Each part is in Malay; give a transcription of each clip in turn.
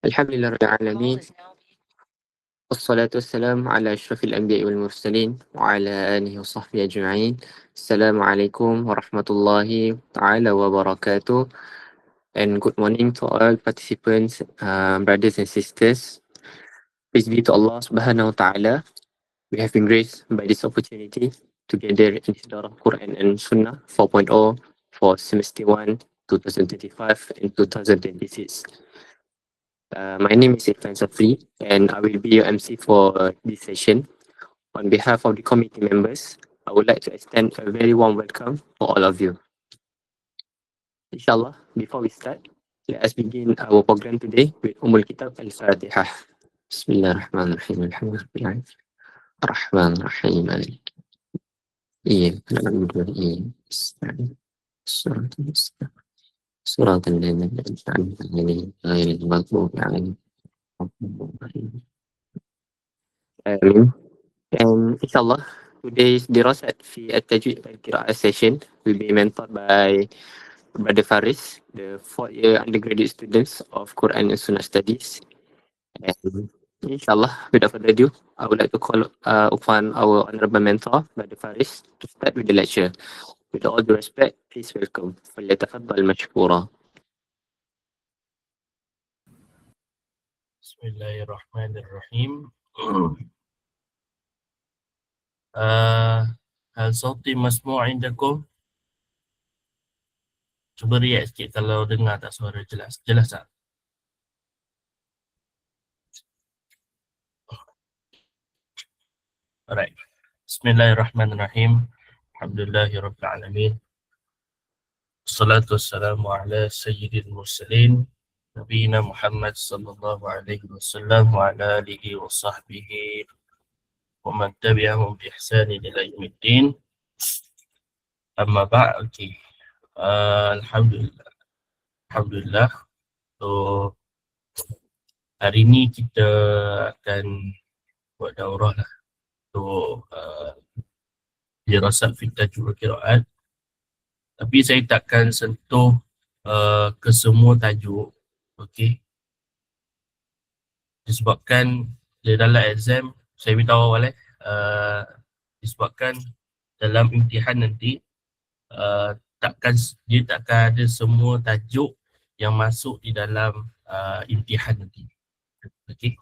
الحمد لله رب العالمين، والصلاة والسلام على أشرف الأنبياء والمرسلين وعلى آله وصحبه أجمعين. السلام عليكم ورحمة الله تعالى وبركاته. And good morning to all participants, brothers and sisters. Praise be to Allah Subhanahu wa Taala. We have been graced by this opportunity together in this Darah Quran and Sunnah 4.0 for semester 1, 2025 and 2026. My name is Irfan Safri and I will be your MC for this session. On behalf of the committee members, I would like to extend a very warm welcome for all of you. Inshallah, before we start, let us begin our program today with Ummul Kitab Al-Fatihah. Bismillahirrahmanirrahim. Alhamdulillah. Ar-Rahman Ar-Rahim. Surat Al-Ladin غير المغضوب عليهم. Amin. And inshallah, today's dirasat fi at-tajwid al-qira'ah session will be mentored by Brother Faris, the 4th year undergraduate students of Quran and Sunnah Studies. And inshallah, without further ado, I would like to call upon our honorable mentor, Brother Faris, to start with the lecture. With all due respect, please welcome. فليتفضل مشكورا. Bismillahirrahmanirrahim. Hal صوتي مسموع عندكم? Cuba react sikit kalau dengar tak suara jelas. Jelas tak? Alright. Bismillahirrahmanirrahim. Alhamdulillahirabbil alamin. Wassalatu wassalamu ala sayyidil mursalin Nabiyina Muhammad sallallahu alaihi wasallam wa ala alihi wa sahbihi wa man tabi'ahum bi ihsanin ila yaumiddin. Amma ba'd. Okay. Alhamdulillah. So hari ni kita akan buat daurah lah untuk dirasat fi tajwid qiraat. Tapi saya takkan sentuh ke semua tajuk. Okey. Disebabkan di dalam exam, saya beritahu awal disebabkan dalam imtihan nanti dia takkan ada semua tajuk yang masuk di dalam imtihan nanti. Okey.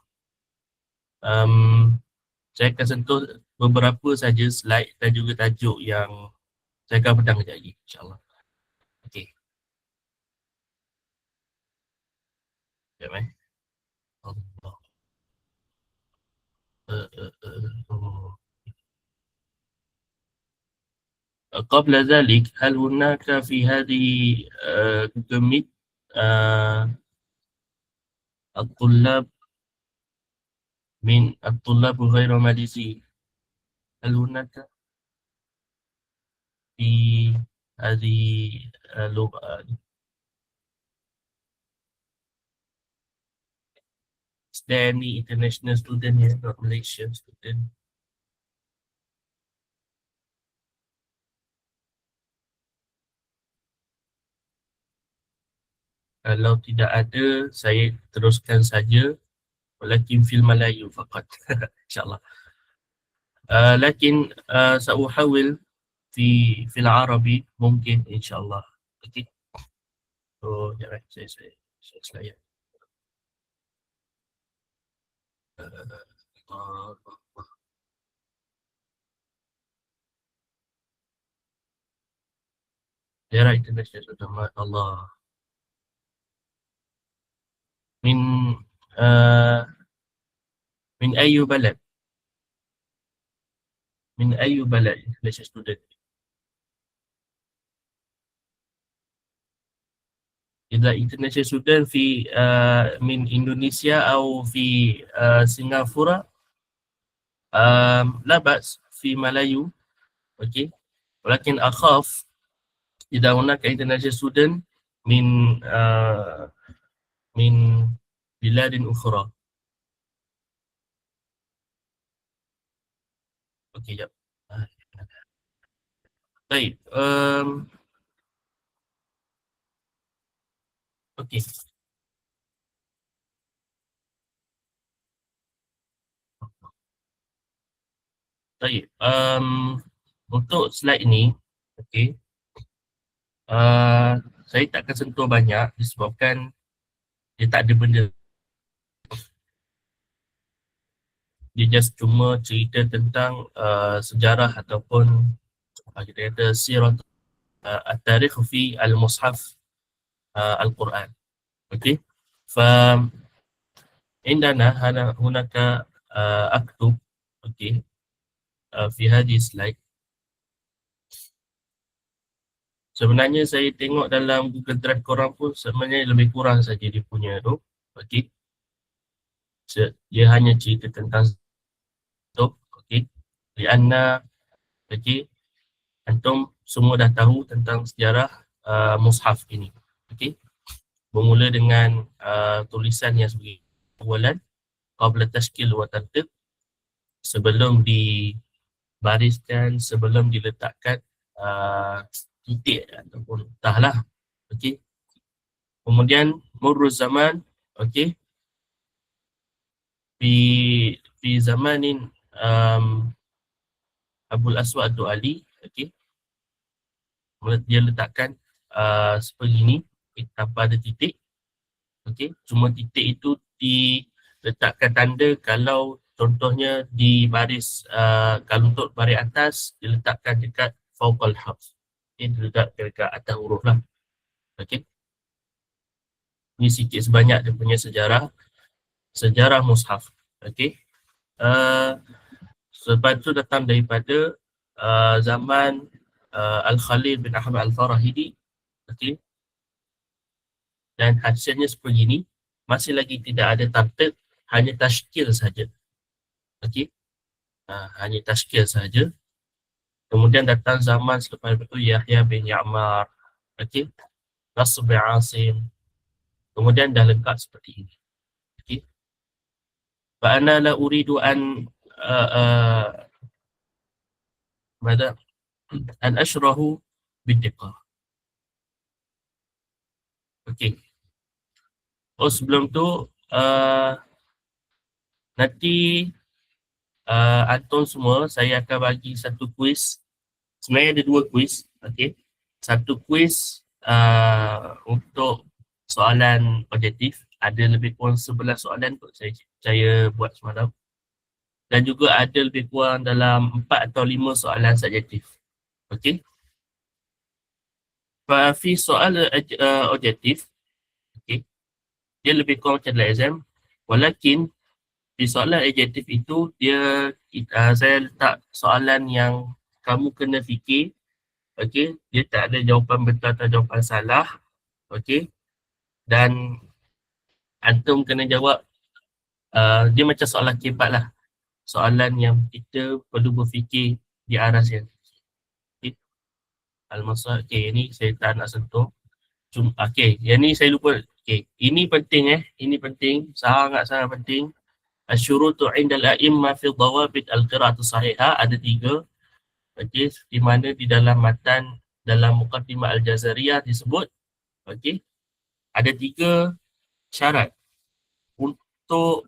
Saya akan sentuh beberapa saja slide dan juga tajuk yang saya akan pedang kejap lagi, insyaAllah. Okey. Sekejap Allah. قبل ذلك هل هناك في هذه Google Meet الطلاب غير ماليزيين؟ هل هناك في هذه اللغة؟ Is there any international student here, not Malaysian student? Kalau tidak ada, saya teruskan saja. Walakin fil Malayu faqat. InsyaAllah. لكن سأحاول في العربي ممكن إن شاء الله. أكيد. Jangan saya slide. Daerah internasional sudah Allah. من أي بلد؟ من أي بلد ليش student؟ إذا international student في من إندونيسيا أو في سنغافورة لا بأس في ملايو. أوكي. ولكن أخاف إذا هناك international student من بلاد أخرى. أوكي. جاب. طيب. أوكي. Baik, untuk slide ni, okey, saya tak akan sentuh banyak disebabkan dia tak ada benda. Dia just cuma cerita tentang sejarah ataupun kita kata sirah at-tarikh fi al-mushaf al-Quran. Okey. Fa indana hunaka aktub okey fi hadhihi slide. Sebenarnya saya tengok dalam Google Drive korang pun sebenarnya lebih kurang saja dia punya tu. Okey. Dia hanya cerita tentang tu. Okey. Lianna okey. Antum semua dah tahu tentang sejarah mushaf ini. Okey. Bermula dengan tulisan yang sebagai awalan qabla tashkil wa tartib, sebelum dibariskan, sebelum diletakkan titik ataupun tahlah. Okey. Kemudian murruz zaman, okey, fi zamanin Abul Aswad Ad-Du'ali, okey, dia letakkan seperti ini tanpa ada titik. Okey, cuma titik itu diletakkan tanda kalau contohnya di baris kalau untuk baris atas diletakkan dekat fawqal harf. Okey, diletak dekat atas huruf lah. Okey. Ini sikit sebanyak dia punya sejarah mushaf. Okey. Sebab tu datang daripada zaman Al-Khalil bin Ahmad Al-Farahidi. Okey. Dan hasilnya seperti ini. Masih lagi tidak ada tartib, hanya tashkil saja. Okey. Hanya tashkil saja. Kemudian datang zaman selepas itu Yahya bin Ya'mar. Okey. Nasr bin Asim. Kemudian dah lengkap seperti ini. Okey. Fa'ana la uridu an ماذا أن أشرح بالدقة. Okey. Oh, sebelum tu nanti antum semua saya akan bagi satu kuis. Sebenarnya ada dua kuis. Okey. Satu kuis untuk soalan objektif. Ada lebih kurang 11 soalan kot saya buat semalam. Dan juga ada lebih kurang dalam 4 atau 5 soalan subjektif. Okey. Fi soal objektif, okey, dia lebih kurang macam dalam exam. Walakin di soalan objektif itu dia saya letak soalan yang kamu kena fikir. Okey, dia tak ada jawapan betul atau jawapan salah. Okey. Dan antum kena jawab dia macam soalan kibat lah. Soalan yang kita perlu berfikir di arah sana. Okay. Al-Masah, okay, ini saya tak nak sentuh. Okay, yang ni saya lupa. Okay, ini penting ini penting, sangat-sangat penting. Asyurutu indal a'imma fi dhawabit al-qira'atu sahihah, ada 3. Okay, di mana di dalam matan, dalam Muqaddimah Al-Jazariyah disebut, okay, ada 3 syarat untuk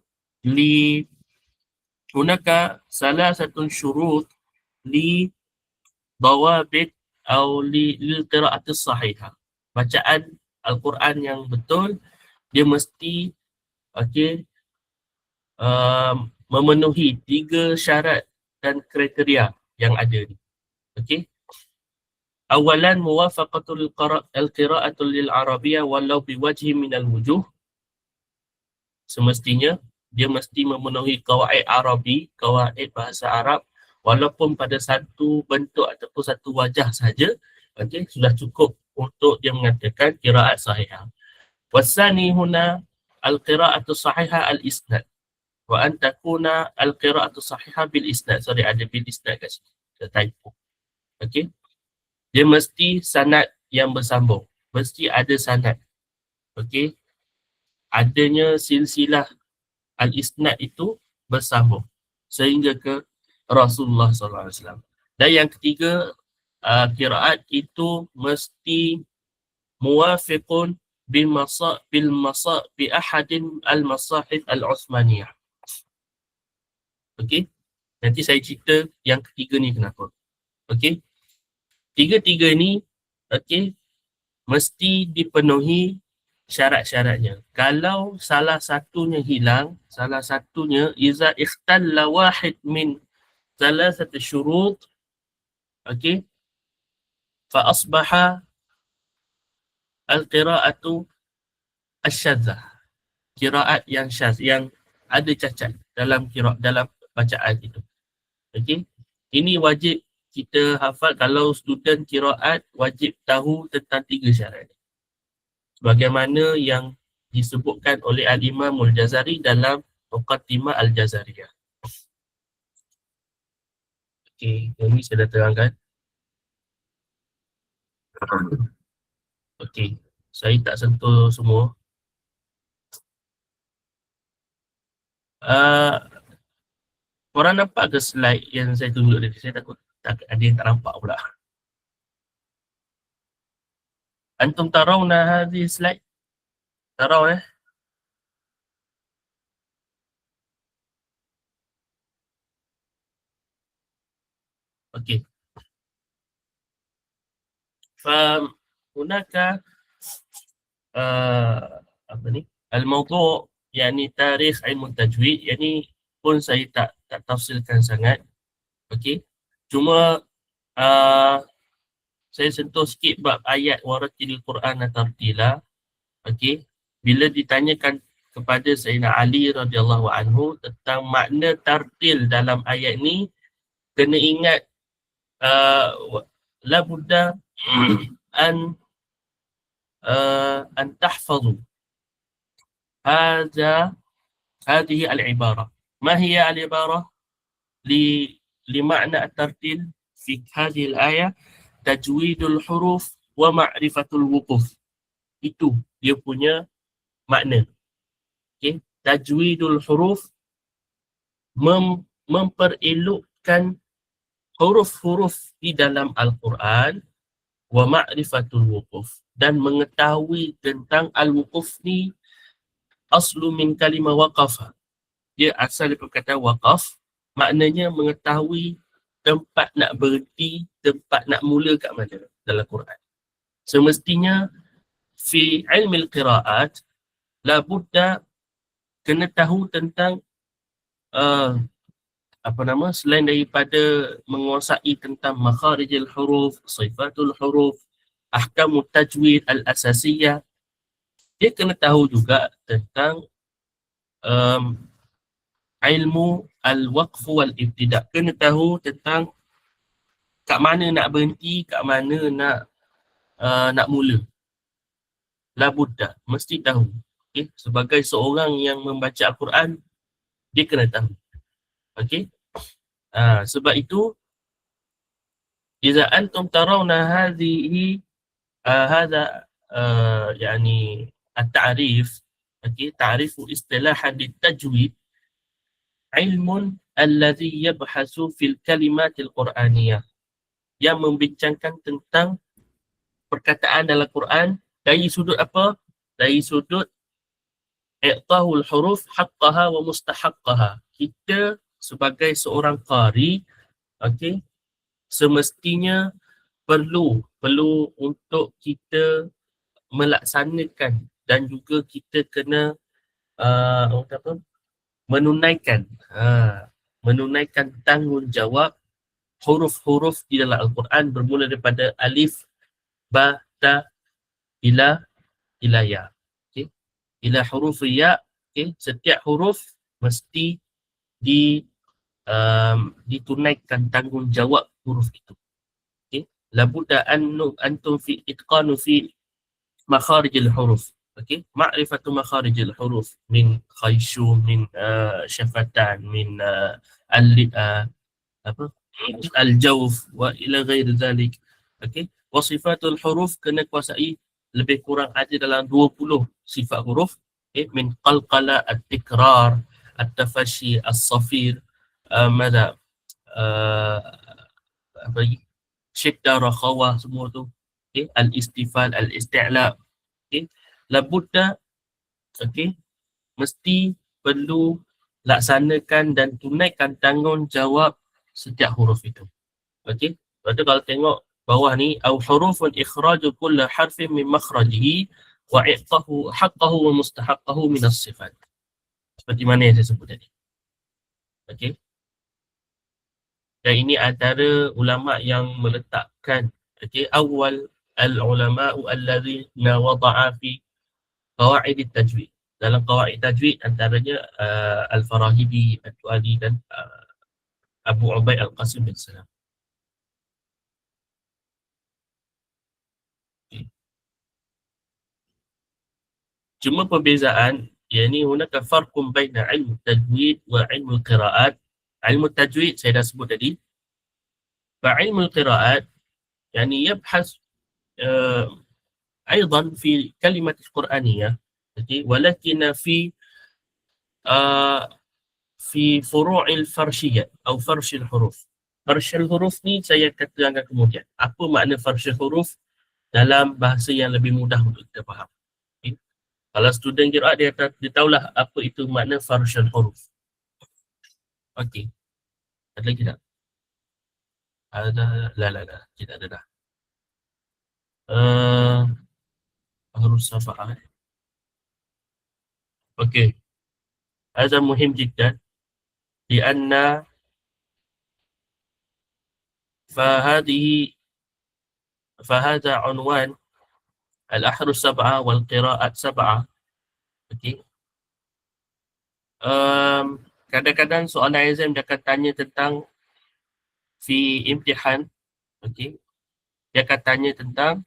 hunaka salah satu syurut li dawabit atau lil qira'ati sahihah. Bacaan Al-Quran yang betul dia mesti memenuhi 3 syarat dan kriteria yang ada ni. Okey. Awalan muwafaqatul al-qira'atu lil arabiyyah walau biwajhi min al-wujuh. Semestinya dia mesti memenuhi qawaid Arabi, qawaid bahasa Arab, walaupun pada satu bentuk ataupun satu wajah saja, okey, sudah cukup untuk dia mengatakan qiraat sahihah. Wasani huna al-qira'atu sahihah al-isnad. Wa an takuna al-qira'atu sahihah bil isnad. Sorry, ada bil isnad kat sini. Ada typo. Okey. Dia mesti sanad yang bersambung. Mesti ada sanad. Okey. Adanya silsilah al-isnad itu bersambung sehingga ke Rasulullah SAW. Dan yang ketiga, qiraat itu mesti muwafiqun bil bi ahadin al-masahif al-Uthmaniyah. Okey. Nanti saya cerita yang ketiga ni kenapa. Okey. Tiga-tiga ni okey mesti dipenuhi syarat-syaratnya. Kalau salah satunya hilang, salah satunya iza ikhtalla wahid min thalathati syurut, okey, fa asbaha al-qira'atu asyadzah. Qiraat yang syaz, yang ada cacat dalam dalam bacaan itu. Okey. Ini wajib kita hafal. Kalau student qiraat wajib tahu tentang tiga syarat. Sebagaimana yang disebutkan oleh Al-Imam Al-Jazari dalam Muqaddimah Al-Jazariyah. Okey, ini saya dah terangkan. Okey, saya tak sentuh semua. Korang nampak ke slide yang saya tunjuk tadi? Saya takut ada yang tak nampak pula. Antum tarawna hadhi slide? Taraw Okey. فهناك apa ni? Al-mawdu' yani tarikh ilmu tajwid, yani pun saya tak tafsirkan sangat. Okey. Cuma saya sentuh sikit bab ayat waratil Quran tartila. Okey. Bila ditanyakan kepada Sayyidina Ali radhiyallahu anhu tentang makna tartil dalam ayat ni, kena ingat la budda an tahfazu هذه العبارة. ما هي العبارة لمعنى الترتيل في هذه الآية؟ تجويد الحروف ومعرفة الوقوف. Itu dia punya makna. Okay. Tajwidul huruf, memperelokkan huruf-huruf di dalam Al-Quran, wa ma'rifatul wuquf, dan mengetahui tentang al-wuquf ni aslu min kalimah waqafa. Dia asal daripada kata waqaf, maknanya mengetahui tempat nak berhenti, tempat nak mula kat mana dalam Quran. Semestinya fi ilmi al-qiraat la budda kena tahu tentang selain daripada menguasai tentang makharijul huruf, sifatul huruf, ahkamut tajwid al-asasiyah, dia kena tahu juga tentang ilmu al-waqf wal-ibtida'. Kena tahu tentang kat mana nak berhenti, kat mana nak mula. La budda, mesti tahu. Okay? Sebagai seorang yang membaca Al-Quran, dia kena tahu. Okey. Sebab itu iza antum tarawna hadhihi hadha yani at-ta'rif, okey, ta'rifu istilahan litajwid ilmun alladhi yabhasu fil kalimatil quraniyah, yang membincangkan tentang perkataan dalam Quran dari sudut apa? Dari sudut i'tahul huruf haqqaha wa mustahaqqaha. Kita sebagai seorang qari, okey, semestinya perlu untuk kita melaksanakan dan juga kita kena menunaikan tanggungjawab huruf-huruf di dalam Al-Quran bermula daripada alif, ba, ta, ila ya. Okey. Ila huruf ya, okey, setiap huruf mesti ditunaikan tanggungjawab huruf itu. Okey. Labudda antum fi itqanu fi makharijil huruf. Okey. Ma'rifatu makharijil huruf min khayshum, min syafatan, min al-jawf wa ila ghairi dhalik. Okey. Wasifatul huruf kena kuasai lebih kurang ada dalam 20 sifat huruf. Okay. Min qalqala, at-tikrar, at-tafashi, as-safir, mada apa lagi? Syiddah, rakhawah, semua tu. Okay. Al-istifal, al-isti'la. Okay. Labudda, okay, mesti perlu laksanakan dan tunaikan tanggungjawab setiap huruf itu. Okey. Lepas tu kalau tengok bawah ni, au hurufun ikhraju kull harfin min makhrajihi wa i'tahu haqqahu wa mustahaqqahu min as-sifat. Seperti mana yang saya sebut tadi. Okey. Dan ini antara ulama yang meletakkan, okey, awal al-ulama'u alladhina wada'a fi qawaid at-tajwid. Dalam qawaid tajwid antaranya Al-Farahidi, Al-Tuali dan Abu Ubaid Al-Qasim bin Salam. Okay. Cuma perbezaan, yakni hunaka farqun baina ilmu tajwid wa ilmu qiraat. Ilmu tajwid saya dah sebut tadi. Fa ilmu qiraat yani yabhas أيضا في كلمة القرآنية ولكن في فروع الفرشية أو فرش الحروف. فرش الحروف ni saya katakan kemudian. Apa makna farsh huruf dalam bahasa yang lebih mudah untuk kita faham. Okay. Kalau student qiraat dia tahulah apa itu makna farsh huruf. Okey. Ada lagi tak? Ada, la. Tidak ada dah. harus safa'ah. Okey. هذا مهم جدا لأن فهذا عنوان الأحرف السبعة والقراءات سبعة. Okey. Kadang-kadang soalan exam dia akan tanya tentang fi imtihan. Okey. Dia akan tanya tentang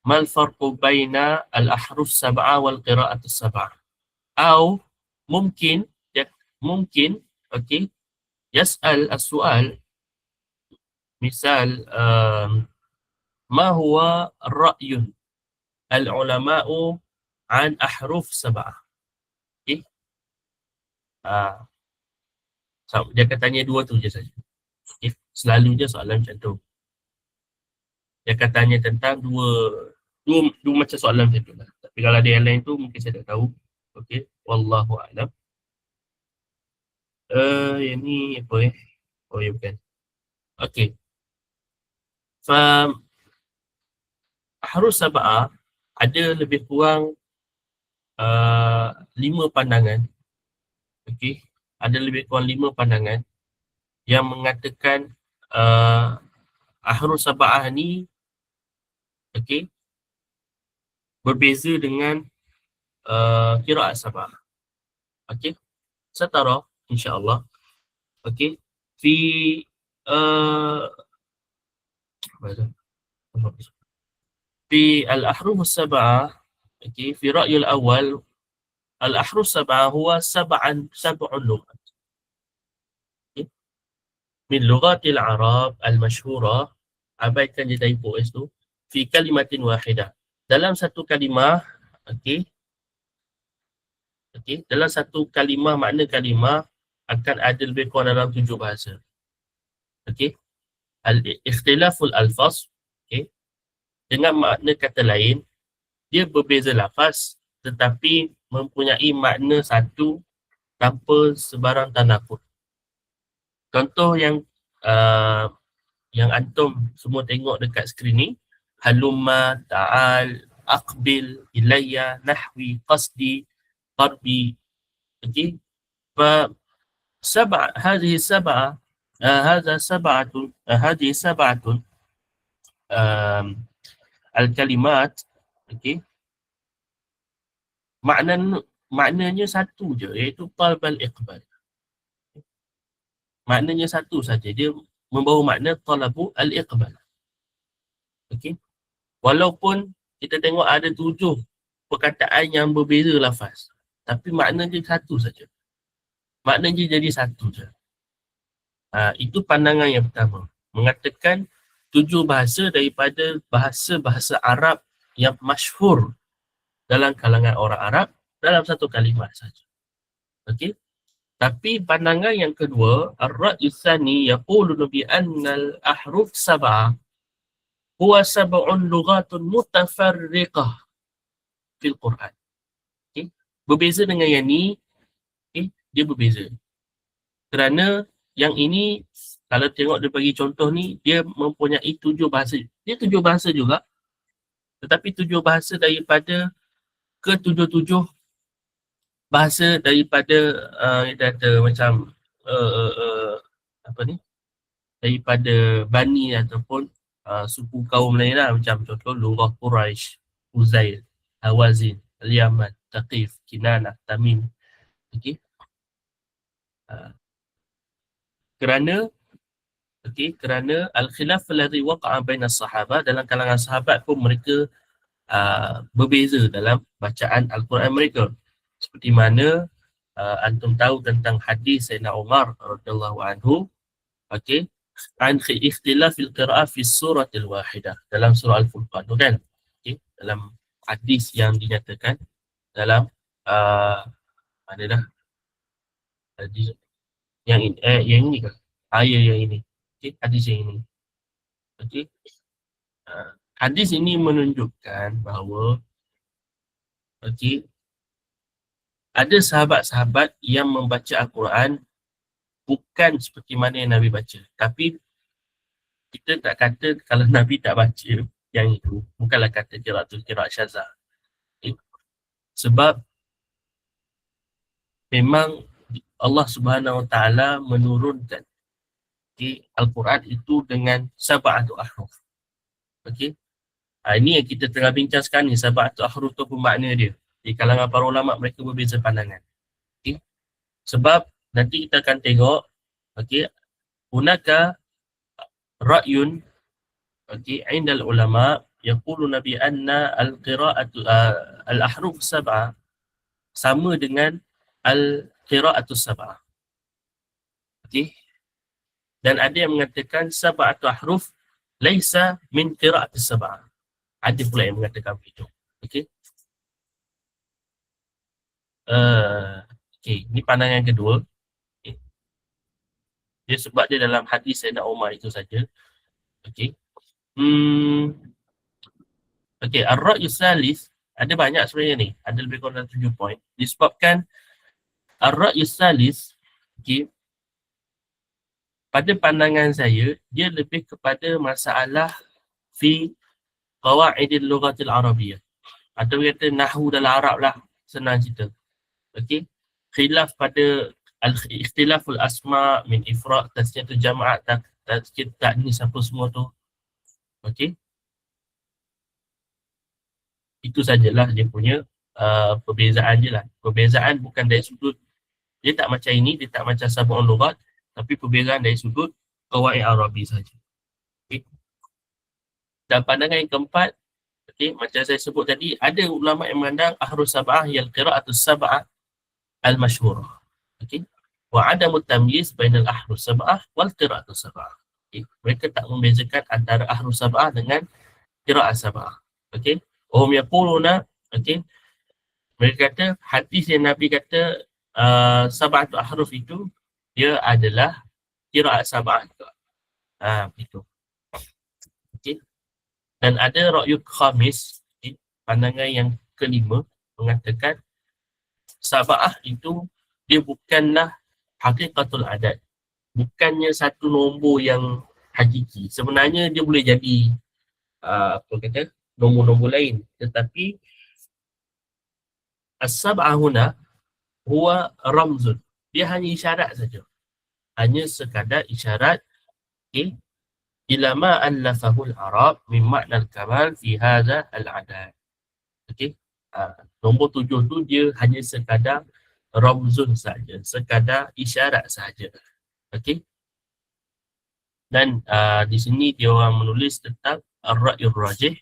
mal farqu baina al-ahruf sab'ah wal qira'at as-sab'ah. Atau mungkin okey, yas'al as-su'al misal ma huwa ra'yun al-ulama'u an ahruf sab'ah. Okey. Dia akan tanya dua tu je saja. Okay. Selalunya soalan macam tu. Dia akan tanya tentang dua macam soalan macam tu lah. Tapi kalau ada yang lain tu mungkin saya tak tahu. Okey, wallahu a'lam. Yang ni apa Oh ya bukan. Okey. Ahruf sab'ah ada lebih kurang 5 pandangan. Okey, ada lebih kurang 5 pandangan yang mengatakan ahruf sab'ah ni okey berbeza dengan qiraat sab'ah. Okey, setara insya-Allah. Okey, fi في الأحرف السبعة في رأي الأول الأحرف السبعة هو سبع لغات من لغات العرب المشهورة. Abaikan je typo S tu. Fi kalimatin wahidah. Dalam satu kalimah, dalam satu kalimah, makna kalimah akan ada lebih kurang dalam 7 bahasa. Al-ikhtilaful alfaz, dengan makna kata lain, dia berbeza lafaz tetapi mempunyai makna satu tanpa sebarang tanakut. Contoh yang antum semua tengok dekat skrin ni, halumma, ta'al, aqbil, ilayya, nahwi, qasdi, qarbi. Okey. هذه سبعة al-kalimat, maknanya satu je, iaitu talbal iqbal. Maknanya satu saja, dia membawa makna talabu al-iqbal. Okey. Walaupun kita tengok ada 7 perkataan yang berbeza lafaz, tapi maknanya satu saja. Maknanya jadi satu je. Itu pandangan yang pertama, mengatakan 7 bahasa daripada bahasa-bahasa Arab yang masyhur dalam kalangan orang Arab dalam satu kalimat saja. Okey. Tapi pandangan yang kedua, ar-ra'yu tsani yaqulu bi anna al-ahruf sab'ah huwa sab'un lughatun mutafarriqah fil Quran. Okey. Berbeza dengan yang ni, dia berbeza. Kerana yang ini, kalau tengok dia bagi contoh ni, dia mempunyai 7 bahasa. Dia 7 bahasa juga, tetapi 7 bahasa daripada ke-7 bahasa daripada dia kata macam apa ni, daripada Bani ataupun suku kaum lain lah, macam contoh Lughah Quraisy, Uzair, Hawazin, Al-Yaman, Taqif, Kinanah, Tamim. Okey. Kerana kerana al-khilaf alladhi waqa'a baina as-sahabah, dalam kalangan sahabat pun mereka berbeza dalam bacaan Al-Quran mereka. Seperti mana antum tahu tentang hadis Sayyidina Umar radhiyallahu anhu, okey, an ikhtilaf al-qira'ah fi suratil wahidah, dalam surah Al-Furqan tu kan. Okey, dalam hadis yang dinyatakan dalam mana dah hadis yang ini, yang ini kan, ayat yang ini. Okey, hadis yang ini. Okey. Hadis ini menunjukkan bahawa okey, ada sahabat-sahabat yang membaca Al-Quran bukan seperti mana yang Nabi baca. Tapi kita tak kata kalau Nabi tak baca yang itu, bukanlah kata qiraatul qiraat syazah. Okay. Sebab memang Allah Subhanahu Wa Taala menurunkan Al-Quran itu dengan sab'atu ahruf. Okey. Ini yang kita tengah bincang sekarang ni, sab'atu ahruf tu apa makna dia. Di kalangan para ulama mereka berbeza pandangan. Okay. Sebab nanti kita akan tengok, okey, hunaka ra'yun, okey, indal ulama yaqulu nabi anna al-qira'atu al-ahruf sab'ah sama dengan al-qira'atu sab'ah. Okey. Dan ada yang mengatakan sab'atu ahruf laisa min qira'ati sab'ah. Ada pula yang mengatakan begitu. Okey. Okey, ini pandangan kedua. Okay. Dia sebab dia dalam hadis Sayyidina Umar itu saja. Okey. Okey, ar-ra'yu salis, ada banyak sebenarnya ni. Ada lebih kurang 7 poin. Disebabkan ar-ra'yu salis, okey, pada pandangan saya, dia lebih kepada masalah fi qawaidil lughatil arabiyyah. Atau kata nahwu dalam Arab lah, senang cerita. Okey. Khilaf pada al-ikhtilaful asma' min ifrad, tasniyatul jama'at, tazkir, ta'nis, apa semua tu. Okey. Itu sajalah dia punya perbezaan je lah. Perbezaan bukan dari sudut, dia tak macam ini, dia tak macam sab'un lughat, tapi perbezaan dari sudut qawaid Arabi saja. Okey. Dan pandangan yang keempat, okey, macam saya sebut tadi, ada ulama yang memandang ahrus sab'ah yal qira'atus sab'ah al-masyhurah. Okey. Wa adamu tamyiz bainal ahrus sab'ah wal qira'atus sab'ah. Okay. Mereka tak membezakan antara ahrus sab'ah dengan qira'at sab'ah. Okey. Hum yaquluna, okey, mereka kata hadis yang Nabi kata sab'atu ahruf itu dia adalah qira'at sab'ah juga. Begitu. Okey. Dan ada ra'yul khamis, okay, pandangan yang kelima mengatakan sab'ah itu dia bukanlah hakikatul adat. Bukannya satu nombor yang hakiki. Sebenarnya dia boleh jadi apa kata, nombor-nombor lain. Tetapi as-sab'ah huna huwa ramzun. Dia hanya isyarat saja. Hanya sekadar isyarat, okay, ila ma allafahul Arab min makna al-kamal fi hadha al-adad. Okey. Nombor 7 tu dia hanya sekadar ramzun saja, sekadar isyarat saja. Okey. Dan di sini dia orang menulis tentang ar-ra'yur rajih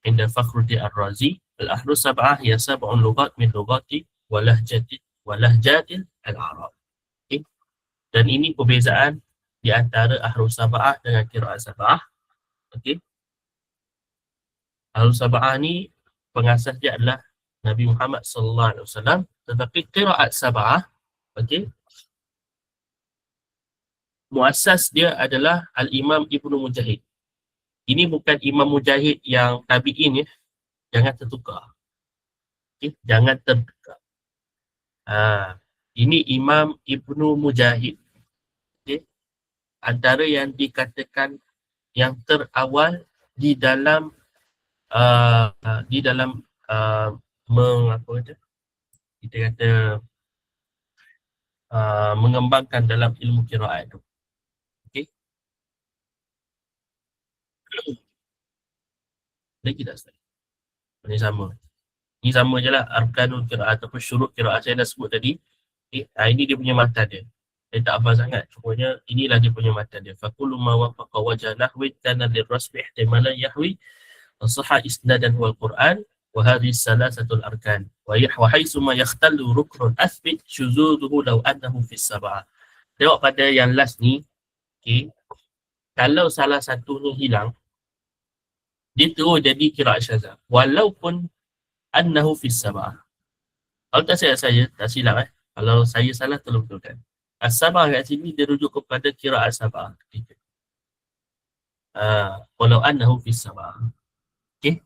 inda Fakhruddin Ar-Razi, al-ahrus sab'ah ya sab'un lughat min lughati wa lahjatil al-Arab. Okey. Dan ini perbezaan di antara ahrus sab'ah dengan qira'at sab'ah. Okey. Ahrus sab'ah ni pengasas dia adalah Nabi Muhammad sallallahu alaihi wasallam, tetapi qira'at sab'ah, okey, muasas dia adalah Al-Imam Ibnu Mujahid. Ini bukan Imam Mujahid yang tabi'in ya. Jangan tertukar. Okay? Jangan tertukar. Ini Imam Ibnu Mujahid. antara yang dikatakan yang terawal di dalam apa kata, kita kata mengembangkan dalam ilmu qiraat tu. Okey. Lagi tak Ustaz? Ini sama. Ini sama je lah arkanul qiraat ataupun syurut qiraat saya dah sebut tadi. Okay. Ini dia punya matan dia. Saya tak hafal sangat. Cumanya inilah dia punya matan dia. Fakulu ma wafaqa wajah nahwi kana lirrasmi ihtimalan yahwi sahha isnadan wal Quran wa hadhihi salasatul arkan wa haythu ma yakhtallu ruknun athbit syuzuduhu law annahu fi sab'ah. Tengok pada yang last ni, okay. Kalau salah satunya hilang, dia terus jadi qiraat syazah walaupun annahu fi sab'ah. Kalau tak silap kalau saya salah tolong betulkan. As-sab'ah kat sini dia rujuk kepada qiraat sab'ah. Walau annahu fi sab'ah. Okey.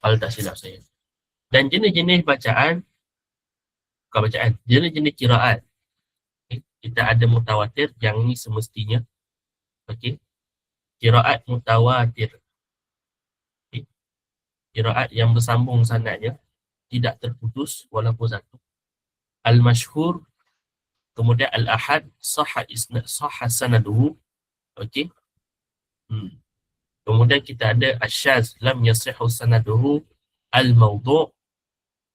Kalau tak silap saya. Dan jenis-jenis bacaan, bukan bacaan, jenis-jenis qiraat. Okay. Kita ada mutawatir, yang ni semestinya. Okey. Qiraat mutawatir. Okay. Qiraat yang bersambung sanadnya, tidak terputus walaupun satu. Al-masyhur, kemudian al-ahad, sahha sanaduhu. Okey. Kemudian kita ada asyaz, lam yasihhu sanaduhu, al-mawdu'.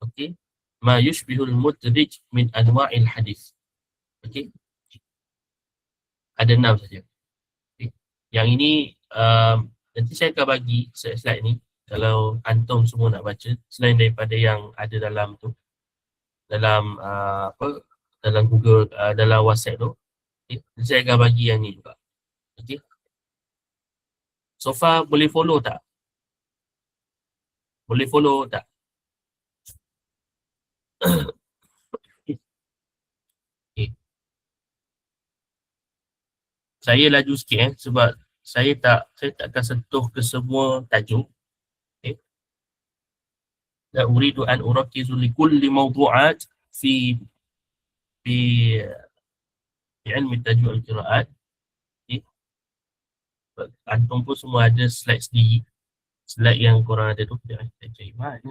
Okey. Ma yushbihul mudrij min anwa'il hadis. Okey. Ada 6 saja. Okay. Yang ini nanti saya akan bagi slide ni kalau antum semua nak baca, selain daripada yang ada dalam tu, dalam dalam Google, dalam WhatsApp tu. Okay. Saya akan bagi yang ni juga. Okey. So far boleh follow tak? Boleh follow tak? Okay. Saya laju sikit sebab saya tak akan sentuh ke semua tajuk. Okay. La uridu an urakizu li kulli mawdu'at fi ilmi tajuk al-qiraat. Okay. Antum pun semua ada slide sendiri. Slide yang korang ada tu, kita cari mana.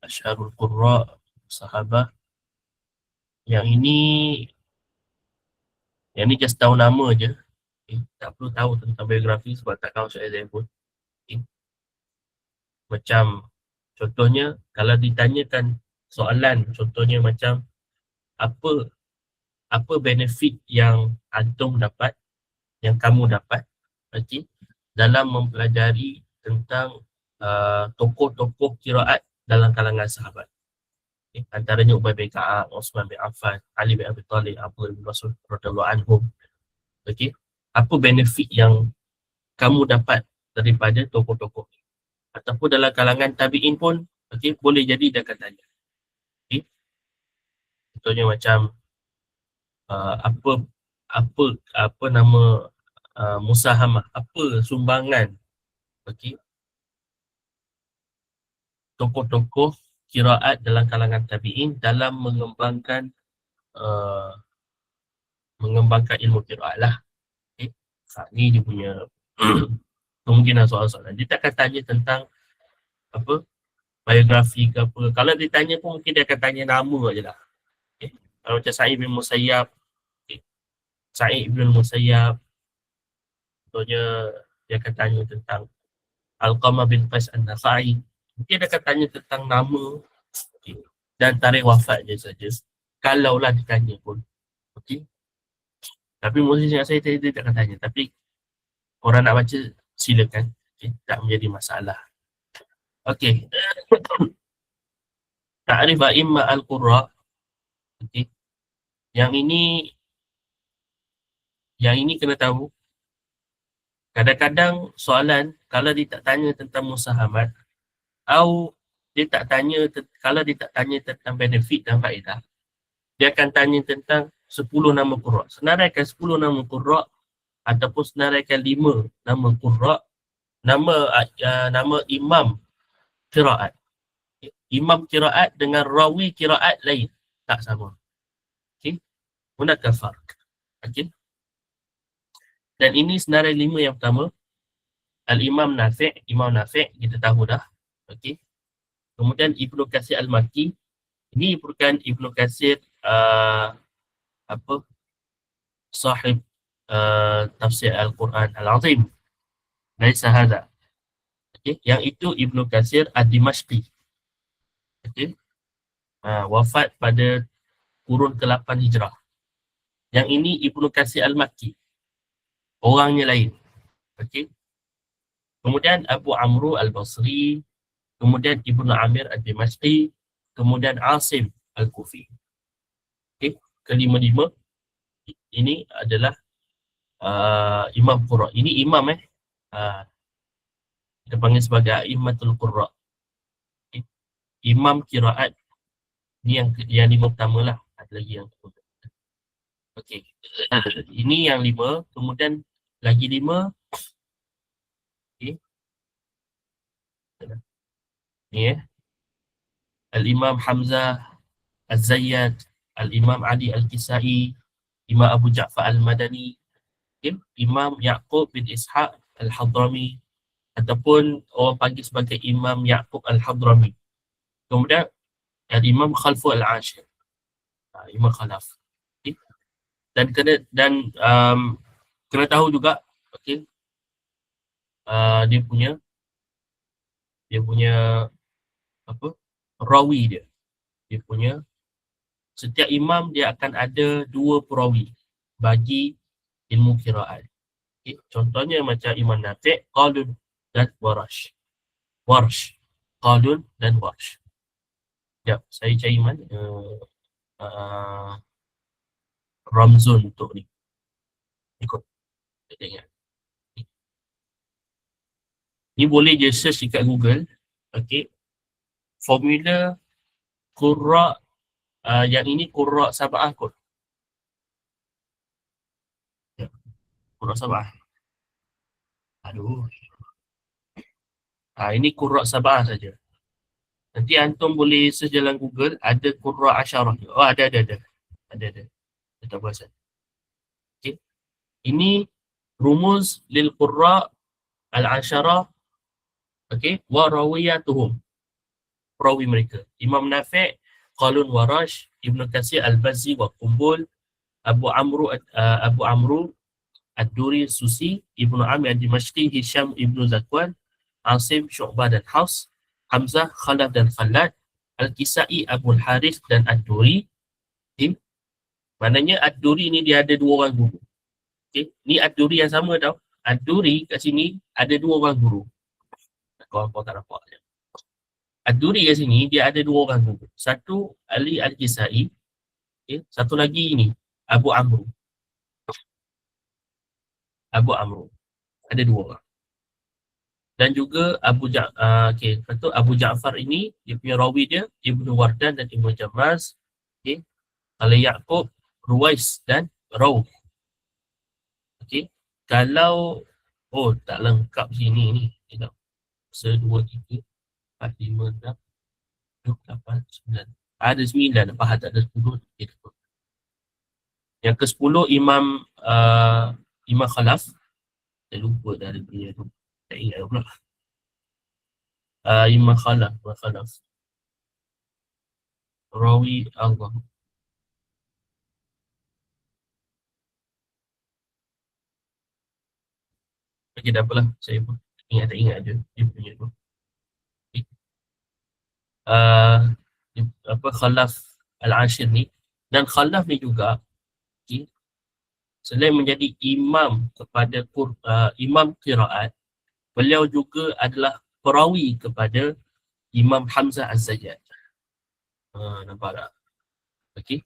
Asyarul Qurra, sahabat. Yang ini just tahu nama je. Okay. Tak perlu tahu tentang biografi sebab tak tahu soal exam pun. Okay. Macam contohnya, kalau ditanyakan soalan, contohnya macam apa benefit yang antum dapat, yang kamu dapat, okay, dalam mempelajari tentang tokoh-tokoh qiraat dalam kalangan sahabat. Okay. Antaranya Ubay bin Ka'ab, Utsman bin Affan, Ali bin Abi Thalib, Abdullah bin Mas'ud radhiyallahu anhum. Okey. Apa benefit yang kamu dapat daripada tokoh-tokoh? Ataupun dalam kalangan tabi'in pun, okey, boleh jadi dia akan tanya. Okey. Contohnya macam apa nama musahamah, apa sumbangan, okey, tokoh-tokoh qiraat dalam kalangan tabi'in dalam mengembangkan ilmu qiraat lah. Okay. Ni dia punya kemungkinan soalan-soalan. Dia tak akan tanya tentang apa biografi ke apa. Kalau dia tanya pun mungkin dia akan tanya nama je lah. Okay. Kalau macam Sa'id bin Musayyab, okay. Sa'id bin Musayyab, contohnya dia akan tanya tentang Alqamah bin Qais an-Nakhai. Mungkin dia akan tanya tentang nama, okay, dan tarikh wafat je saja. Kalaulah ditanya pun. Okey. Tapi mesti ingat saya dia tak akan tanya. Tapi orang nak baca silakan. Okay. Tak menjadi masalah. Okey. Ta'rif a'imma al-qurra. Okey. Yang ini kena tahu. Kadang-kadang soalan kalau dia tak tanya tentang musahamat, atau dia tak tanya, kalau dia tak tanya tentang benefit dan faedah, dia akan tanya tentang 10 nama qurra. Senaraikan 10 nama qurra ataupun senaraikan 5 nama qurra, nama imam qiraat. Imam qiraat dengan rawi qiraat lain tak sama. Okey. Hunaka farq. Okey. Dan ini senarai 5 yang pertama. Al-Imam Nafi', Imam Nafi' kita tahu dah. Okey. Kemudian Ibnu Katsir Al-Makki. Ini bukan Ibnu Katsir apa sahib tafsir Al-Quran Al-Azim. Laisa hadha. Okey, yang itu Ibnu Katsir Ad-Dimashqi. Okey. Wafat pada kurun ke-8 Hijrah. Yang ini Ibnu Katsir Al-Makki. Orangnya lain. Okey. Kemudian Abu Amru Al-Basri, kemudian Ibnu Amir Ad-Dimashqi, kemudian Asim Al-Kufi. Okey, kelima-lima ini adalah Imam Qurra. Ini imam kita panggil sebagai Immatul Qurra. Okay. Imam Qiraat. Ini yang lima pertama lah. Ada lagi yang kedua. Okey. Ini yang 5. Kemudian lagi 5. Okey. Ni Al-Imam Hamzah Az-Zayyad, Al-Imam Ali Al-Kisai, Imam Abu Ja'far Al-Madani, okay. Imam Ya'qub bin Ishaq Al-Hadrami, ataupun orang panggil sebagai Imam Ya'qub Al-Hadrami. Kemudian Al-Imam Khalfu Al-Ashir, Imam Khalaf. Okay. Dan kena tahu juga, okay, dia punya apa? Rawi dia. Dia punya setiap imam dia akan ada 2 perawi bagi ilmu qiraat. Okay. Contohnya macam Imam Nafi', Qalun dan Warsh. Qalun dan Warsh. Sekejap, saya cari mana Ramzun untuk ni. Ikut. Kita ingat. Ni boleh je search dekat Google. Okay. Formula Qurra, yang ini Qurra Sab'ah kot. Ya. Qurra Sab'ah. Aduh. Ini Qurra Sab'ah saja. Nanti antum boleh search dalam Google, ada Qurra Asyarah. Oh, ada. Ada. Tak pasal. Okay. Ini rumus lil Qurra Al-Asyarah. Okay. Wa rawiyatuhum. Perawi mereka. Imam Nafi', Qalun Warash, Ibnu Katsir Al-Bazzi wa Qumbul, Abu Amru Ad-Duri Susi, Ibnu Amir Ad-Dimashqi, Hisham Ibnu Zakwan, Asim Syu'bah dan Haus, Hamzah Khalaf dan Khalad, Al-Kisai Abu Harith dan Ad-Duri. Okay. Maknanya Ad-Duri ni dia ada 2 orang guru. Okay. Ni Ad-Duri yang sama tau. Ad-Duri kat sini ada 2 orang guru. Kau tak nampak je. Ad-Duri kat sini dia ada 2 orang guru. Satu Ali Al-Kisai, okay. Satu lagi ini Abu Amru. Ada 2 orang. Dan juga Abu Ja'far ini dia punya rawi dia Ibnu Wardan dan Ibnu Jamaz. Okay. Kalau Ya'qub, Ruwais dan Rawh. Okay. Kalau tak lengkap sini ni. 1, 2, 3, 4, 5, 6, 7, 8, 9. Ada 9, lepas tak ada 10. Yang ke-10 Imam Khalaf. Saya lupa dah dia punya tu. Tak ingat pula. Imam Khalaf. Rawi Allah. Okay, dah apalah. Saya pun tak ingat je. Dia punya tu. Okay. Khalaf Al-Ashir ni. Dan Khalaf ni juga, okay, selain menjadi imam kepada imam qiraat, beliau juga adalah perawi kepada Imam Hamzah Az-Zayyad. Nampak tak? Okey.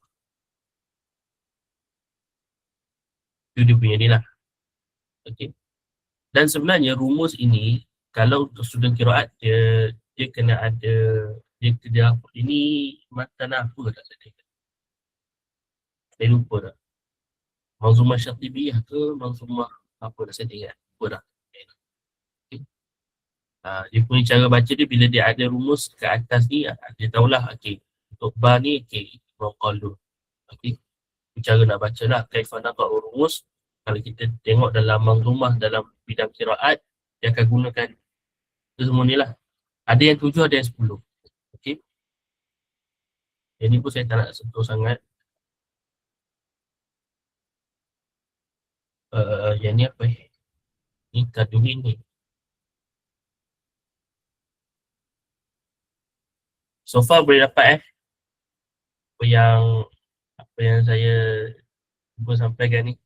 Itu dia punya ni lah. Okey. Dan sebenarnya rumus ini, kalau untuk student qiraat, dia kena ada, dia ini matan apa tak saya ingat. Saya lupa dah. Manzumah Syatibiyah ke Manzumah apa dah saya ingat. Lupa dah. Okay. Dia punya cara baca dia bila dia ada rumus ke atas ni, dia tahulah okay, untuk ba ni okay, Qalun. Okay. cara nak baca lah. Kaifana qa'ur rumus, kalau kita tengok dalam manzumah dalam bidang qiraat, dia akan gunakan itu semua ni lah. Ada yang 7, ada yang 10. Okey. Yang ni pun saya tak nak sentuh sangat. Yang ni apa ni tadwin ni. So far boleh dapat apa yang saya cuba sampaikan ni.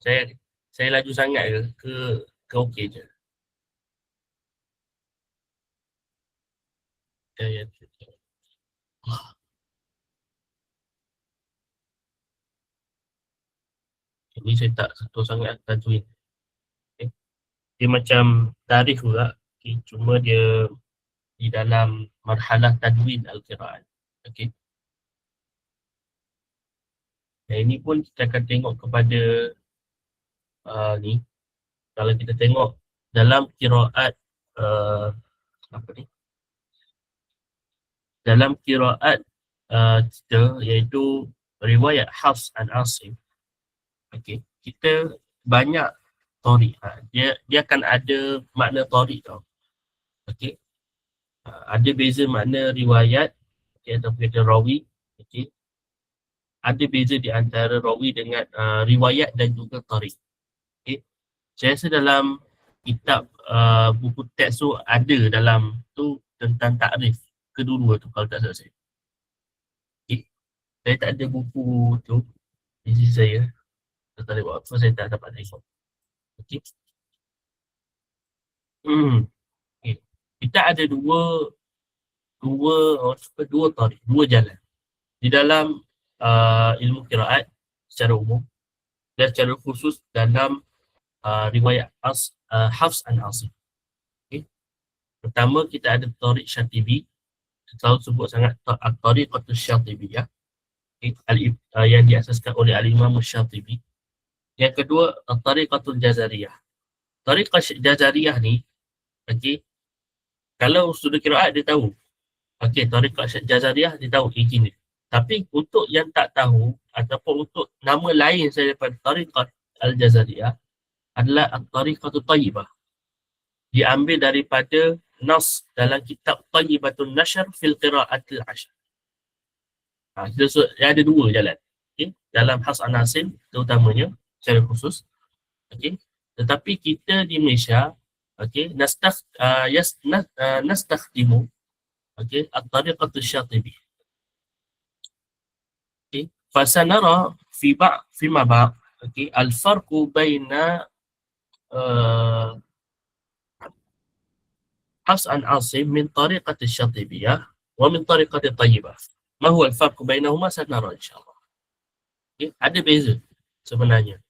Saya laju sangat ke okey je. Ya. Ini saya tak sentuh sangat tadwin. Okay. Dia macam tarikh juga. Okay. Cuma dia di dalam marhalah tadwin al-qira'at. Okay. Dan ini pun kita akan tengok kepada ni. Kalau kita tengok dalam qira'at apa ni? Dalam qira'at kita, iaitu riwayat Hafs an Asim. Okay. Kita banyak tariq. Dia akan ada makna tariq tau. Okay. Ada beza makna riwayat, okay, ataupun kata rawi. Okay. Ada beza di antara rawi dengan riwayat dan juga tariq. Okay. Saya rasa dalam kitab buku teks tu ada dalam tu tentang takrif kedua-dua tu kalau tak salah saya. Okay. Saya tak ada buku tu di sisi saya. Tak boleh buat apa, saya tak dapat tengok. Okay. Okay. Kita ada dua tarik, dua jalan di dalam ilmu qiraat secara umum dan secara khusus dalam riwayat Hafs an Asim. Okay. Pertama kita ada tarik Syatibi, selalu sebut sangat tariqatus Syatibiyah, okay, yang diasaskan oleh Al-Imam Syatibi. Yang kedua, tariqatul Jazariyah. Tariqah Jazariyah ni, okay, kalau sudut qiraat dia tahu, okay, tariqah Jazariyah dia tahu izin dia. Tapi untuk yang tak tahu ataupun untuk nama lain saya daripada tariqah Al-Jazariyah adalah tariqatul Tayyibah. Diambil daripada nas dalam kitab Tayyibatun Nashr fil Qira'atil Ashr. Ada dua jalan. Okay. Dalam Hafs an Asim terutamanya secara khusus. Okay. Tetapi kita di Malaysia, okay, nastakhdimu, okay, at-tariqatul Syatibi. Okay. Fasanara fima ba'd, okay, al-farqu baina Hafs an Asim min tariqatil Syatibiyah wa min tariqatil Tayyibah. Ma huwa al-farqu bainahuma sanara insya-Allah. Okay. Ada beza sebenarnya.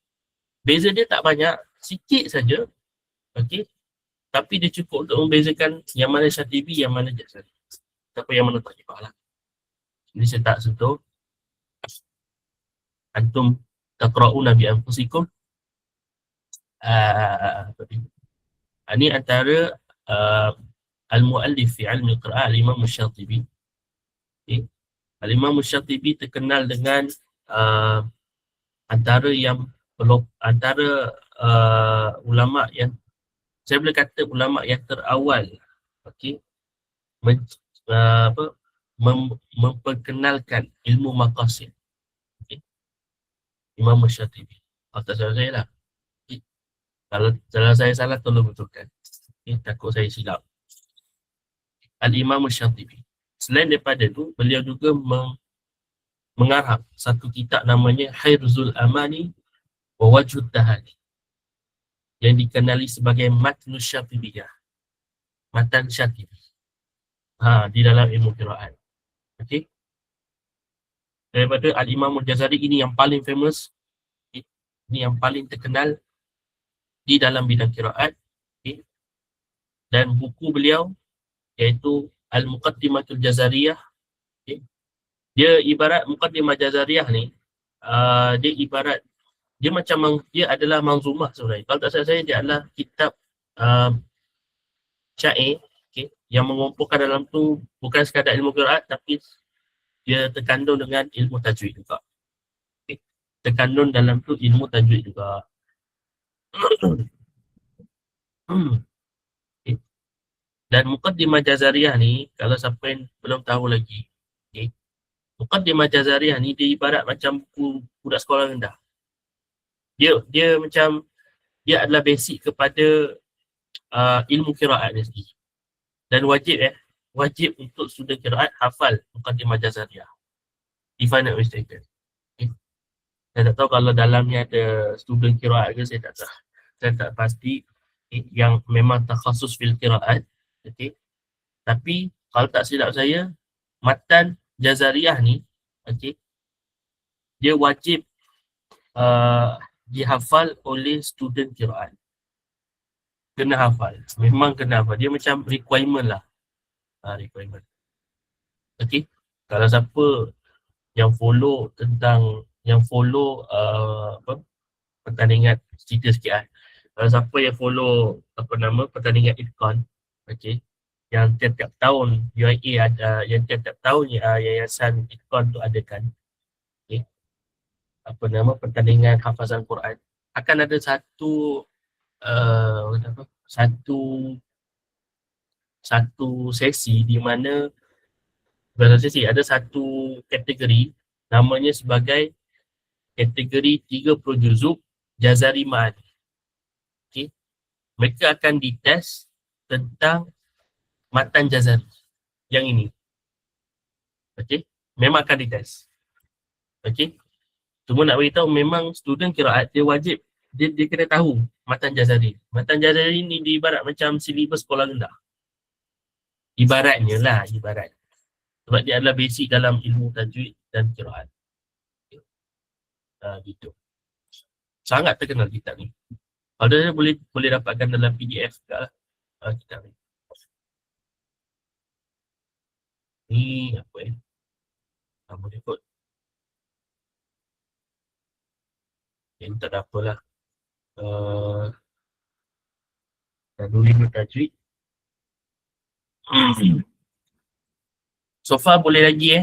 Beza dia tak banyak, sikit saja. Okey. Tapi dia cukup untuk membezakan yang mana Syatibi, yang mana Jazari. Ataupun yang mana Tayyibah lah. Jadi saya tak sentuh. Antum taqra'una bi anfusikum. Ini antara al-muallif fi ilmi al-qira'ah al-Imam Syatibi. Okay. Al-Imam Syatibi terkenal dengan antara ulama yang saya boleh kata ulama yang terawal, okey, memperkenalkan ilmu maqasid. Okay. Imam Syatibi. Tak salah saya lah. Okay. Kalau saya salah tolong betulkan. Okay. Takut saya silap. Al-Imam Syatibi. Selain daripada itu, beliau juga mengarang satu kitab namanya Hirzul Amani wa Wajhut Tahani, yang dikenali sebagai Matnus Syatibiyah. Matan Syatibi. Di dalam ilmu qiraat. Okey. Daripada Al-Imam Al-Jazari, ini yang paling famous. Okay. Ini yang paling terkenal di dalam bidang qiraat. Okay. Dan buku beliau iaitu Al-Muqaddimatul Jazariyah. Okay. Dia ibarat Muqaddimah Jazariyah ni, dia adalah manzumah sebenarnya. Kalau tak salah saya, dia adalah kitab syair, okay, yang mengumpulkan dalam tu bukan sekadar ilmu qiraat, tapi dia terkandung dengan ilmu tajwid juga. terkandung dalam tu ilmu tajwid juga. Okay. Dan Muqaddimah Jazariyah ni, kalau siapa yang belum tahu lagi, okay, Muqaddimah Jazariyah ni dia ibarat macam buku budak sekolah rendah. Dia macam, dia adalah basic kepada ilmu qiraat dia sendiri. Dan wajib untuk student qiraat hafal Muqaddimah Jazariyah, if I'm not mistaken. Okay. Saya tak tahu kalau dalamnya ada student qiraat ke, saya tak pasti, okay, yang memang takhasus fil qiraat. Okay. Tapi kalau tak silap saya, matan Jazariyah ni, okay, dia wajib dihafal oleh student qiraat. Kena hafal. Memang kena hafal. Dia macam requirement lah. Requirement. Okay. Kalau siapa yang follow pertandingan, cerita sikit lah. Kalau siapa yang follow pertandingan Itqan, okay, yang tiap-tiap tahun UIA ada, yang tiap-tiap tahun Yayasan Itqan tu adakan, okay, pertandingan hafazan Quran, akan ada satu sesi di mana ada satu kategori namanya sebagai kategori 30 juzuk Jazari Ma'ani. Okay. Mereka akan dites tentang matan Jazari yang ini. Okay. Memang akan dites. Okay. Cuma nak beritahu, memang student qiraat dia wajib, dia kena tahu matan Jazari. Matan Jazari ni diibarat macam silibus sekolah rendah. Ibaratnya lah, ibarat. Sebab dia adalah basic dalam ilmu tajwid dan qiraat. Gitu. Sangat terkenal kitab ni. Kalau dia boleh dapatkan dalam PDF juga lah. Kitab ni. Ni apa nama dia kot. Yang tak ada apalah. Dulu ilmu tajwid. So far boleh lagi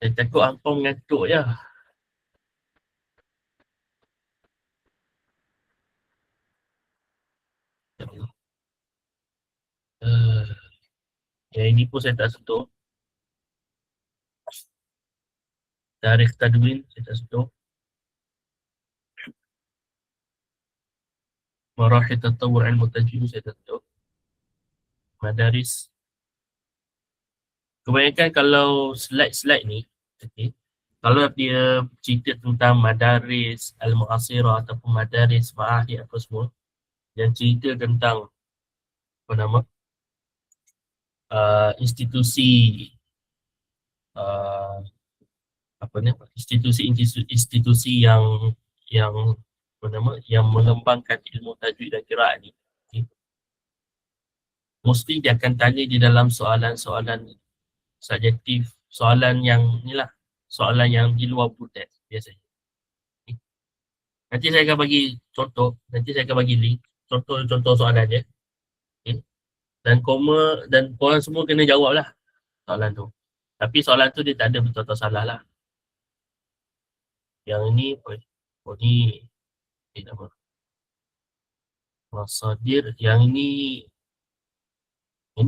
Saya takut Ampong ngantuk je. Yang ini pun saya tak sentuh. Tarikh Tadwin saya tak sentuh. Marahil Tatawur Ilmu Tajwid saya tak sentuh. Madaris. Kebanyakan kalau slide-slide ni, okay, kalau dia cerita tentang Madaris, Al-Mu'asirah ataupun Madaris, Ma'ahid apa semua, yang cerita tentang institusi institusi yang yang mengembangkan ilmu tajwid dan qiraat ni, okay, mesti dia akan tanya di dalam soalan-soalan subjektif, soalan yang di luar butet biasanya. Okay. Nanti saya akan bagi contoh, nanti saya akan bagi link contoh soalan dia. Okay. Dan korang semua kena jawab lah soalan tu. Tapi soalan tu dia tak ada betul atau salah lah. Yang ini, ni nama Masadir. Yang ini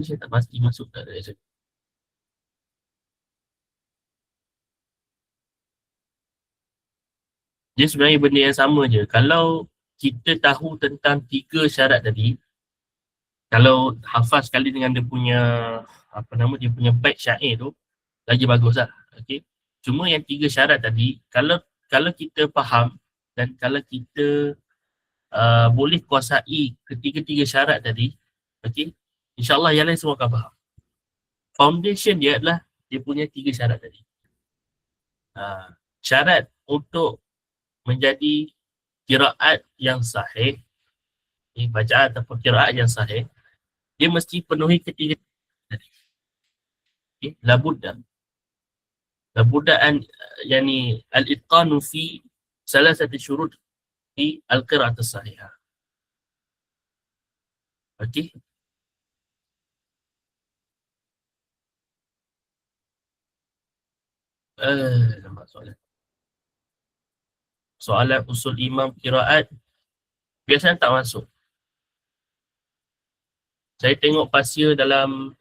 saya tak pasti masuk tak ada. Dia sebenarnya benda yang sama je. Kalau kita tahu tentang 3 syarat tadi, kalau hafaz sekali dengan dia punya dia punya bait syair tu, lagi bagus lah. Okay. Cuma yang 3 syarat tadi, kalau kita faham dan kalau kita boleh kuasai ketiga-tiga syarat tadi, okay, insyaAllah yang lain semua akan faham. Foundation dia adalah dia punya 3 syarat tadi. Syarat untuk menjadi qiraat yang sahih, bacaan ataupun qiraat yang sahih, dia mesti penuhi ketiga tadi. Labudda an yani al-itqanu fi salasati syurut fi al-qira'at as-sahihah. Okey. Nampak soalan. soalan usul imam qiraat biasanya tak masuk. Saya tengok pasir dalam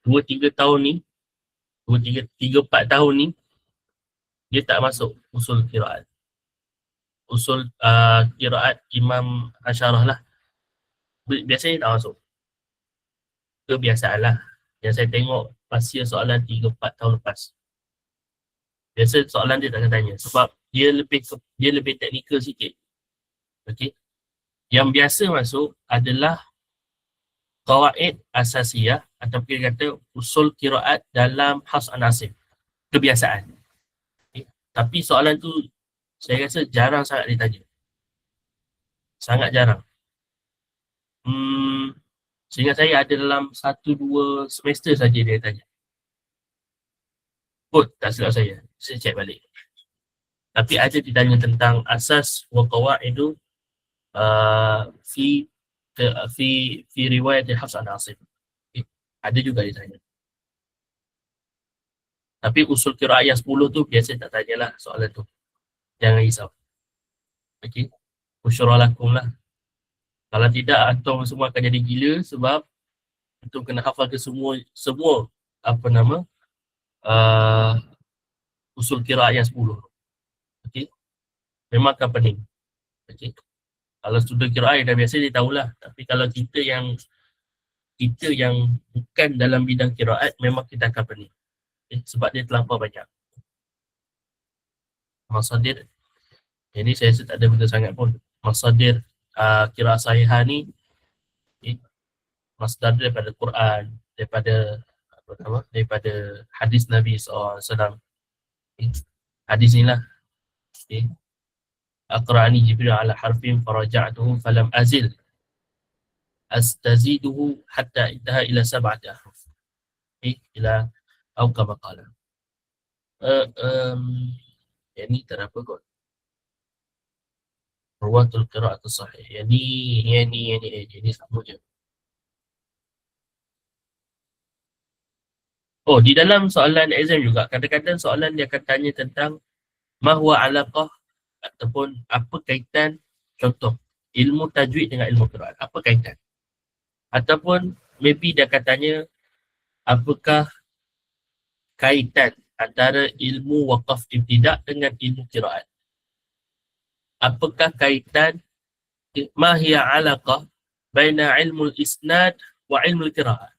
2-3 tahun ni, 3-4 tahun ni, dia tak masuk usul qiraat. Usul qiraat Imam Asyarah lah. Biasanya tak masuk. Kebiasaan lah. Yang saya tengok pasir soalan 3-4 tahun lepas. Biasa soalan dia tak akan tanya. Sebab dia lebih teknikal sikit. Okay. Yang biasa masuk adalah qawaid asasiyah atau kita kata usul qiraat dalam Hafs an-Asim. Kebiasaan. Okay. Tapi soalan tu saya rasa jarang sangat ditanya. Sangat jarang. Seingat saya ada dalam 1-2 semester saja dia tanya. Tak silap saya. Saya check balik. Tapi ada ditanya tentang asas wa qawaidu fi riwayat Hafs an-Asim. Okay. Ada juga ditanya. Tapi usul qiraat yang 10 tu biasa tak tanyalah soalan tu. Jangan risau. Okey. Usyuralakum lah. Kalau tidak, antum semua akan jadi gila sebab antum kena hafal ke semua apa nama usul qiraat yang 10. Okey. Memang akan pening. Okey. Kalau student qiraat dah biasa dia tahulah. Tapi kalau kita yang bukan dalam bidang qiraat, memang kita akan pening. Okay. Sebab dia terlampau banyak. Masadir. Jadi saya rasa tak ada benda sangat pun. Masadir qiraat sahihah ni masdar daripada Quran, daripada hadis Nabi SAW. Hadis ni lah. Aqra'ani Jibril ala harfin faraja'tuhu falam azil astaziduhu hatta intaha ila 7 ahruf. Ila atau kama qala. Yang ni tak ada apa kot. Ruwatul qira'at sahih. Yang ni sama je. Di dalam soalan exam juga, kadang-kadang soalan dia akan tanya tentang mahwa alaqah ataupun apa kaitan, contoh, ilmu tajwid dengan ilmu qiraat. Apa kaitan? Ataupun maybe dia akan tanya apakah kaitan antara ilmu waqaf ibtidak dengan ilmu qiraat? Apakah kaitan ma hiya alaqah baina ilmu al-isnad wa ilmu al-qiraat?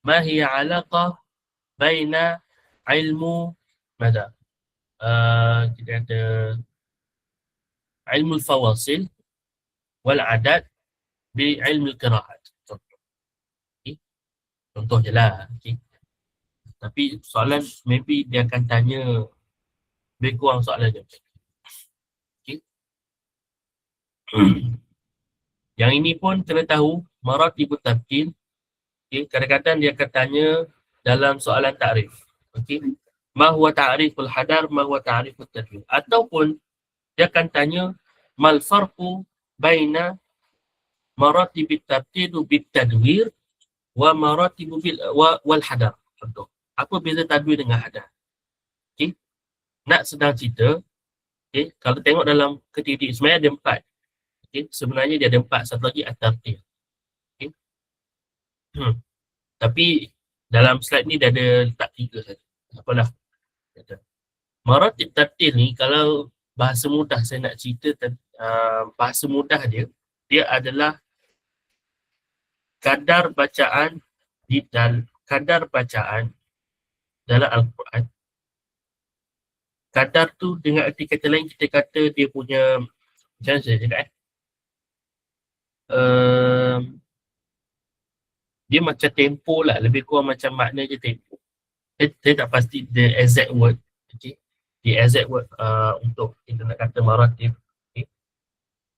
Ma hiya alaqah baina ilmu mada? Kita ada ilmu al-fawasil wal adad bi ilmu al-qiraat. Contoh. Okay. Contoh je lah. Okay. Tapi soalan maybe dia akan tanya lebih kurang soalan je. Okay. Yang ini pun kena tahu maratibut tabdil. Okay. Kadang-kadang dia akan tanya dalam soalan ta'rif. Okay. Ma huwa ta'riful hadar, ma huwa ta'rifut tadwir. Ataupun dia akan tanya mal farqu baina maratibit tabdil bit tadwir wa maratibu wal hadar. Contoh. Apa beza tadwir dengan hadar? Okay. Nak sedang cerita, okay, kalau tengok dalam ketidik sebenarnya ada 4. Okay. Sebenarnya dia ada 4. Satu lagi at-tartil. Okay. Tapi dalam slide ni dia ada letak 3 saja. Apalah. Maratib tartil ni kalau bahasa mudah saya nak cerita bahasa mudah dia adalah kadar bacaan dalam Al-Quran. Kadar tu dengan arti kata lain kita kata dia punya, macam mana saya cakap dia macam tempo lah, lebih kurang macam makna je tempo. Saya tak pasti the exact word. Okay. The exact word untuk kita nak kata maratib. Okay.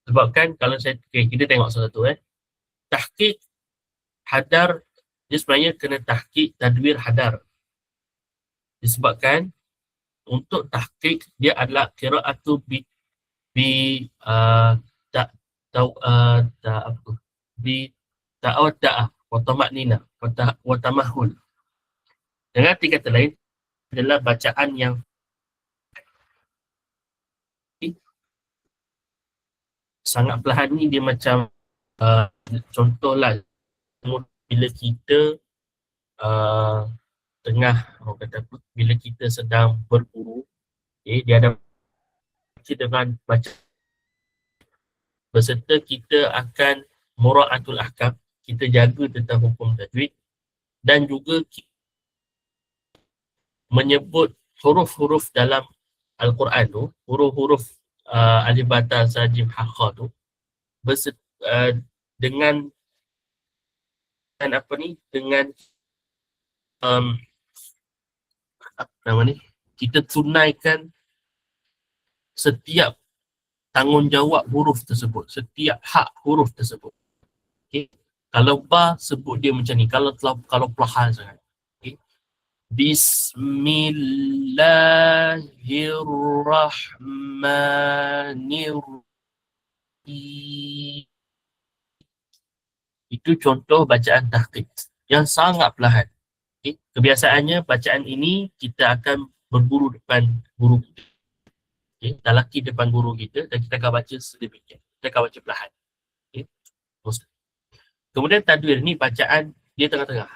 Sebab kan kalau kita tengok satu-satu tahqiq hadar, dia sebenarnya kena tahqiq tadwir hadar. Disebabkan untuk tahqiq dia adalah qira'atu bi ta'awda'ah wa tamaknina wa tamahul. Dengan arti kata lain adalah bacaan yang sangat perlahan ni dia macam contohlah bila kita tengah orang kata apa, bila kita sedang berburu, dia ada dengan baca berserta kita akan muraatul ahkam, kita jaga tentang hukum tajwid dan juga menyebut huruf-huruf dalam Al-Quran tu, huruf-huruf alif ba ta sa jim ha kha tu dengan apa ni, dengan apa nama ni, kita tunaikan setiap tanggungjawab huruf tersebut, setiap hak huruf tersebut. Okay. Kalau ba sebut dia macam ni, kalau perlahan sangat. Okay. Bismillahirrahmanirrahim. Itu contoh bacaan tahqiq yang sangat perlahan. Okay. Kebiasaannya bacaan ini kita akan berguru depan guru kita. Okay. Talaki depan guru kita dan kita akan baca sedemikian. Kita akan baca perlahan. Okay. Kemudian tadwir ni bacaan dia tengah-tengah.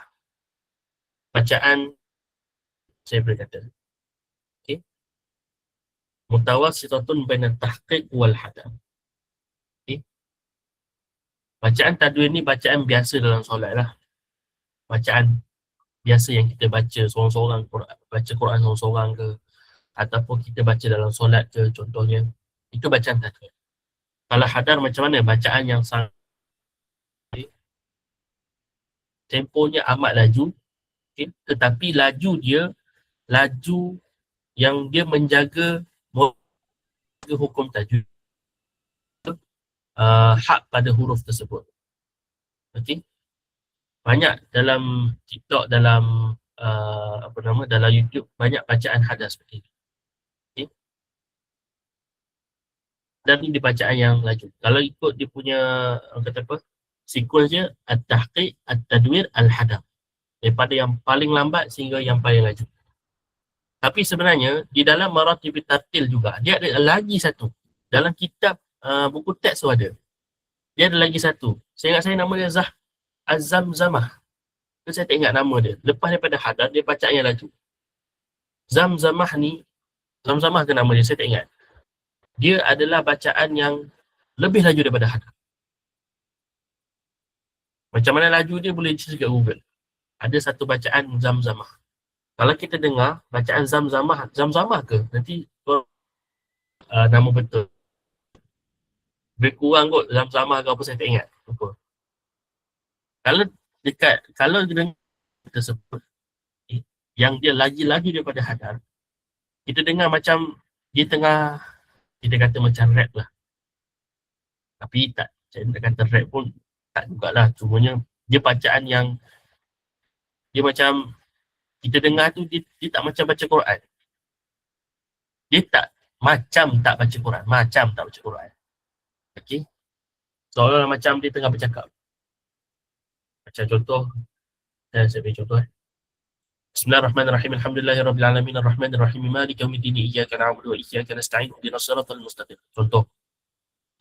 Bacaan saya boleh kata. Okay. Mutawassitatun baina tahqiq wal hadam. Okay. Bacaan tadwir ni bacaan biasa dalam solat lah. Bacaan biasa yang kita baca seorang-seorang, baca Quran seorang-seorang ke, ataupun kita baca dalam solat ke contohnya. Itu bacaan tadwir. Kalau hadar macam mana? Bacaan yang sangat temponya amat laju, okay? Tetapi laju dia, laju yang dia menjaga hukum tajwid, hak pada huruf tersebut. Okay? Banyak dalam TikTok, dalam dalam YouTube, banyak bacaan hadar seperti ini. Okay? Dan ini bacaan yang laju. Kalau ikut dia punya, kata apa, sekuens dia, at-tahqiq, at-tadwir, al-hadar. Daripada yang paling lambat sehingga yang paling laju. Tapi sebenarnya, di dalam maratib tartil juga, dia ada lagi satu. Dalam kitab buku teks tu ada. Dia ada lagi satu. Saya ingat saya nama dia Az-Zamzamah. Saya tak ingat nama dia. Lepas daripada hadar, dia bacaan yang laju. Zamzamah ni, Zamzamah ke nama dia, saya tak ingat. Dia adalah bacaan yang lebih laju daripada hadar. Macam mana laju dia boleh cari kat Google. Ada satu bacaan Zamzamah. Kalau kita dengar bacaan Zamzamah ke? Nanti nama betul. Lebih kurang kot Zamzamah ke apa, saya tak ingat. Apa. Kalau dengar tersebut yang dia lagi-lagi daripada hadar, kita dengar macam dia tengah, kita kata macam rap lah. Tapi tak, saya tak kata rap pun tak jugalah. Cumanya dia bacaan yang dia macam kita dengar tu, dia tak macam baca Quran. Dia tak baca Quran. Macam tak baca Quran. Okay. Seolah-olah macam dia tengah bercakap. Macam contoh, saya beri contoh. Bismillahirrahmanirrahim. Alhamdulillahirrabbilalamin. Ar-Rahmanirrahim. Maliki yaumiddin. Iyyaka na'budu wa iyyaka nasta'in. Ihdinas siratal mustaqim. Contoh.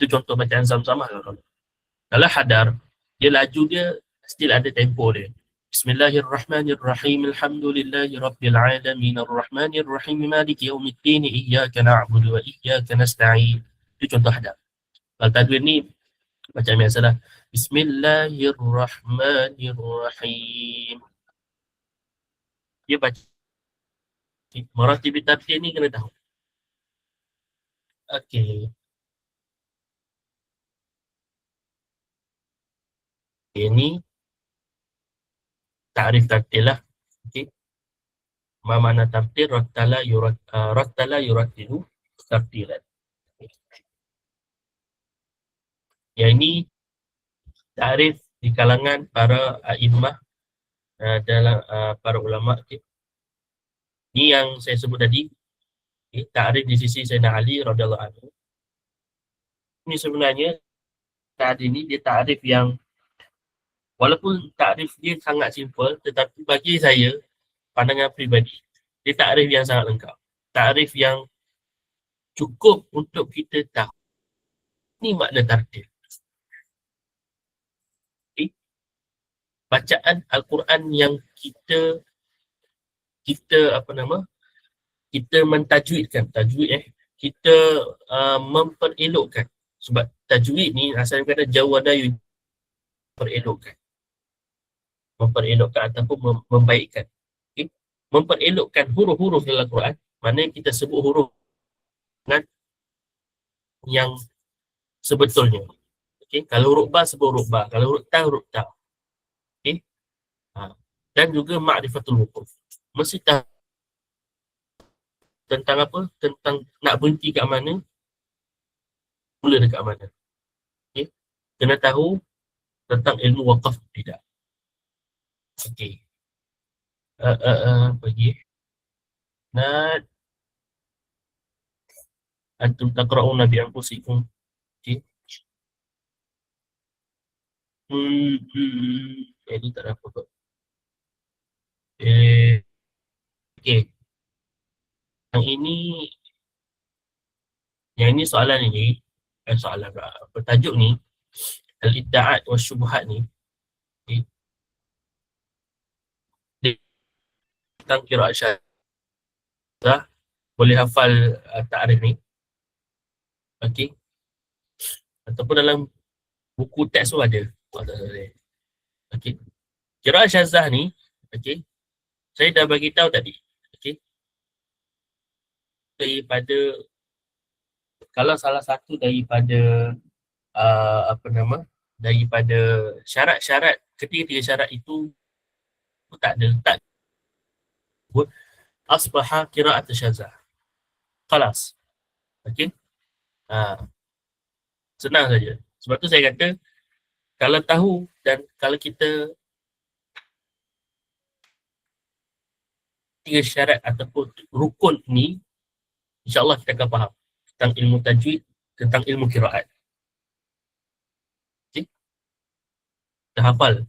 Itu contoh bacaan Zamzamah. Kalau hadar, dia laju dia still ada tempo dia. Bismillahirrahmanirrahim. Alhamdulillahirrabbilalamin. Ar-Rahmanirrahim. Maliki yaumiddin. Iyyaka na'budu wa iyyaka nasta'in. Itu contoh hadar. Kalau tadwir ni bacaan biasalah. Bismillahirrahmanirrahim. Dia baca. Maratib tartil ni kena tahu. Okey. Ini ta'rif tartil lah. Okey. Ma makna tartil? Rattala yurattilu tartilan. Yang ini ta'rif di kalangan para a'immah, dalam para ulama. Okay. Ini yang saya sebut tadi, okay, ta'rif di sisi Sayyidina Ali radhiyallahu anhu. Ini sebenarnya ta'rif ini dia ta'rif yang walaupun ta'rif dia sangat simple, tetapi bagi saya, pandangan peribadi, dia ta'rif yang sangat lengkap. Ta'rif yang cukup untuk kita tahu. ni makna tartil. Okay? Bacaan Al-Quran yang kita kita mentajwidkan, kita memperelokkan. Sebab tajwid ni asal kata jawadayu, memperelokkan ataupun membaikkan. Okay? Memperelokkan huruf-huruf dalam Al-Quran, maknanya kita sebut huruf dengan yang sebetulnya. Okay? Kalau huruf ba sebut huruf ba, kalau huruf ta. Okay? Dan juga ma'rifatul wukuf. Mesti tahu tentang apa? Tentang nak berhenti kat mana, mula dekat mana. Okay? Kena tahu tentang ilmu waqaf tidak. Okey. Pergi. Nah, antum taqra'una bi anfusikum. Okey. Ini tak ada apa kot. Okey. Yang ini soalan ini, soalan bertajuk ni, al-idda'at wa syubhat ni, okay, tentang qiraat syadzah, boleh hafal ta'rif ni. Okey. Ataupun dalam buku teks tu ada. Okey. Qiraat syadzah ni, okey, saya dah bagi tahu tadi. Okey. Kalau salah satu daripada daripada syarat-syarat, ketiga syarat itu tak buat asbaha qiraat syadzah. Khalas. Okey. Senang saja. Sebab tu saya kata, kalau tahu dan kalau kita tiga syarat ataupun rukun ni, insya-Allah kita akan faham tentang ilmu tajwid, tentang ilmu qiraat. Okey. Dah hafal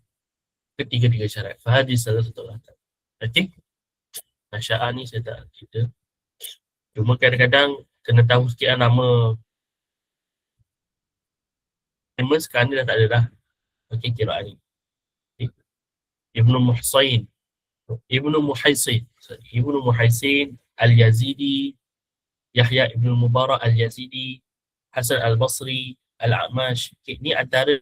ketiga-tiga syarat. Fahadis salah satu latar. Okey. Nasya'ah ni saya tak cerita. Cuma kadang-kadang kena tahu sikit nama sekarang ni dah tak ada dah. Okey, qiraat ni. Okay. Ibnu Muhaisin Al-Yazidi, Yahya Ibn Mubarak Al-Yazidi, Hasan Al-Basri, Al-A'mash. Okay. Ni antara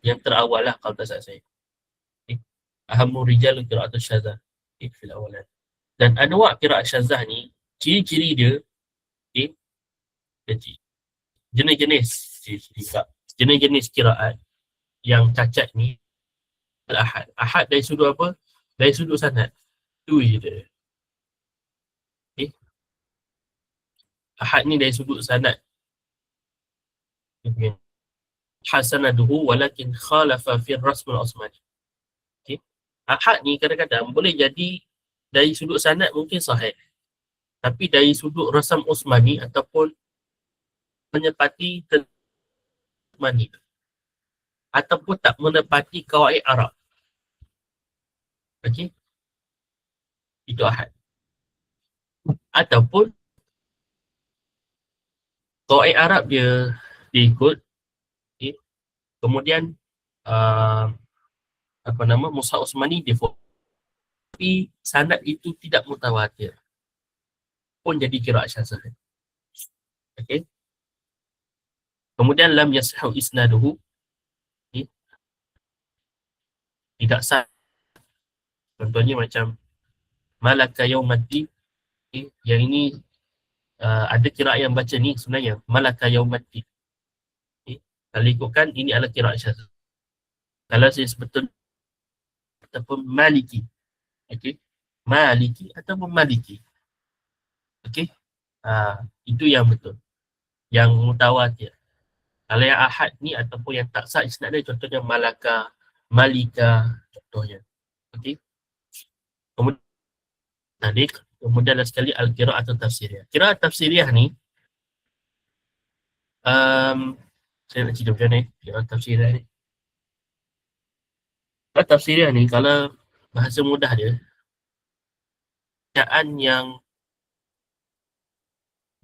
yang terawal lah kalau tak salah saya. Okay. Ahammu rijal qira'atul syadzah. Okay, fil awalan. Dan anwa' qira'at syadzah ni, ciri-ciri dia, okay, jenis-jenis qiraat yang cacat ni, al-ahad. Ahad dari sudut apa? Dari sudut sanad. Itu je dia. Okay. Ahad ni dari sudut sanad. Hasanaduhu walakin khalafa fi rasm al-asmani. Okay. Ahad ni kadang-kadang boleh jadi dari sudut sanad mungkin sahih. Tapi dari sudut rasam Osmani ataupun menepati Osmani ataupun tak menepati kawaid Arab. Okey. Itu ahad. Ataupun kawaid Arab dia ikut, okay. Kemudian Mushaf Osmani dia tapi sanad itu tidak mutawatir pun jadi qiraat syadzah. Okey. Kemudian lam yashu isnaduhu, okay, tidak sah. Contohnya macam malaka yaumaddin, okay. Yang ini ada qiraat yang baca ni sebenarnya malaka yaumaddin. Okay. Kalau ikutkan ini adalah qiraat syadzah. Kalau saya sebetulnya ataupun maliki. Okey. Maliki ataupun maliki. Okey. Itu yang betul. Yang mutawatir. Kalau yang ahad ni ataupun yang tak sah isnad dia, contohnya malaka, malika, contohnya. Okey. Kemudian ada sekali al-qira'at tafsiriyah. Qira'at tafsiriyah ni saya nak cerita macam ni. Qira'at tafsiriyah ni. Qira'at tafsiriyah ni kalau bahasa mudah dia, bacaan yang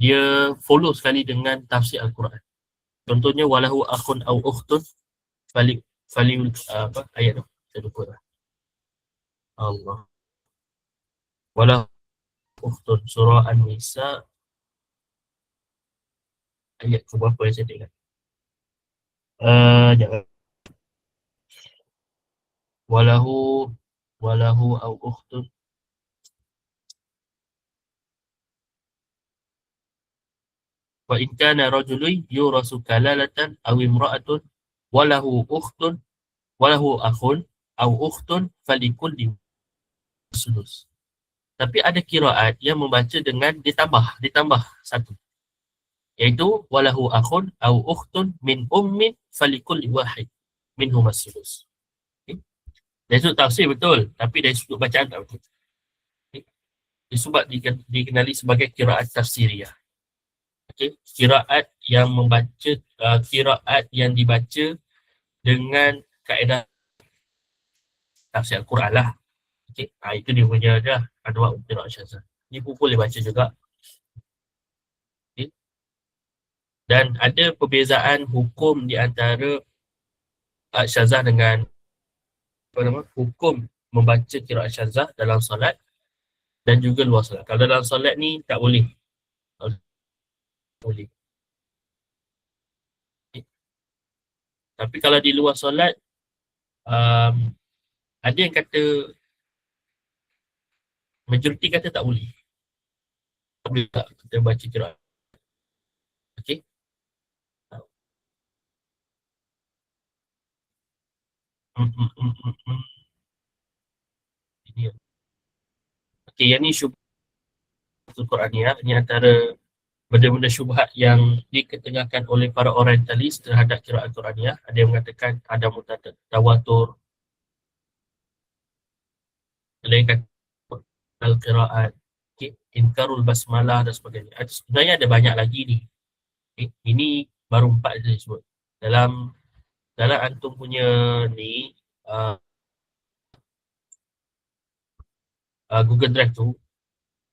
dia follow sekali dengan tafsir Al-Quran. Contohnya walahu akhun au ukhtun fali apa ayat tu? Saya lupa lah. Allah. Walahu ukhtun surah An-Nisa ayat ke berapa yang saya tak ingat. Jangan. Walahu au ukhtun wa in kana rajulun yurasu kalalatan aw imra'atun walahu ukhtun walahu akhun au ukhtun falikulli sudus. Tapi ada kiraat yang membaca dengan ditambah satu, iaitu walahu akhun au ukhtun min ummin falikulli wahid minhum as-sudus. Okay. Dari sudut tafsir betul, tapi dari sudut bacaan tak betul. Okay. Disebab dikenali sebagai kiraat tafsiriyah. Okay. Kiraat yang membaca, kiraat yang dibaca dengan kaedah tafsir Al-Quran lah. Okay. Itu dia punya dah adwa kiraat syazah. Ni pun boleh baca juga. Okay. Dan ada perbezaan hukum di antara syazah dengan hukum membaca kiraat syazah dalam solat dan juga luar solat. Kalau dalam solat ni tak boleh. Boleh. Okay. Tapi kalau di luar solat, ada yang kata, majoriti kata tak boleh. Tak boleh tak kita baca kiraat. Okey. Ini. Okey, yang ni syubhat Al-Quraniyah. Ini antara benda-benda syubhat yang diketengahkan oleh para orientalis terhadap kiraat Al-Quraniyah. Ada yang mengatakan ada tawatur, ada yang kata al-qiraat, okay, inkarul basmalah dan sebagainya. Sebenarnya ada banyak lagi ni. Okay. Ini baru 4 je disebut. Dalam antum punya ni Google Drive tu,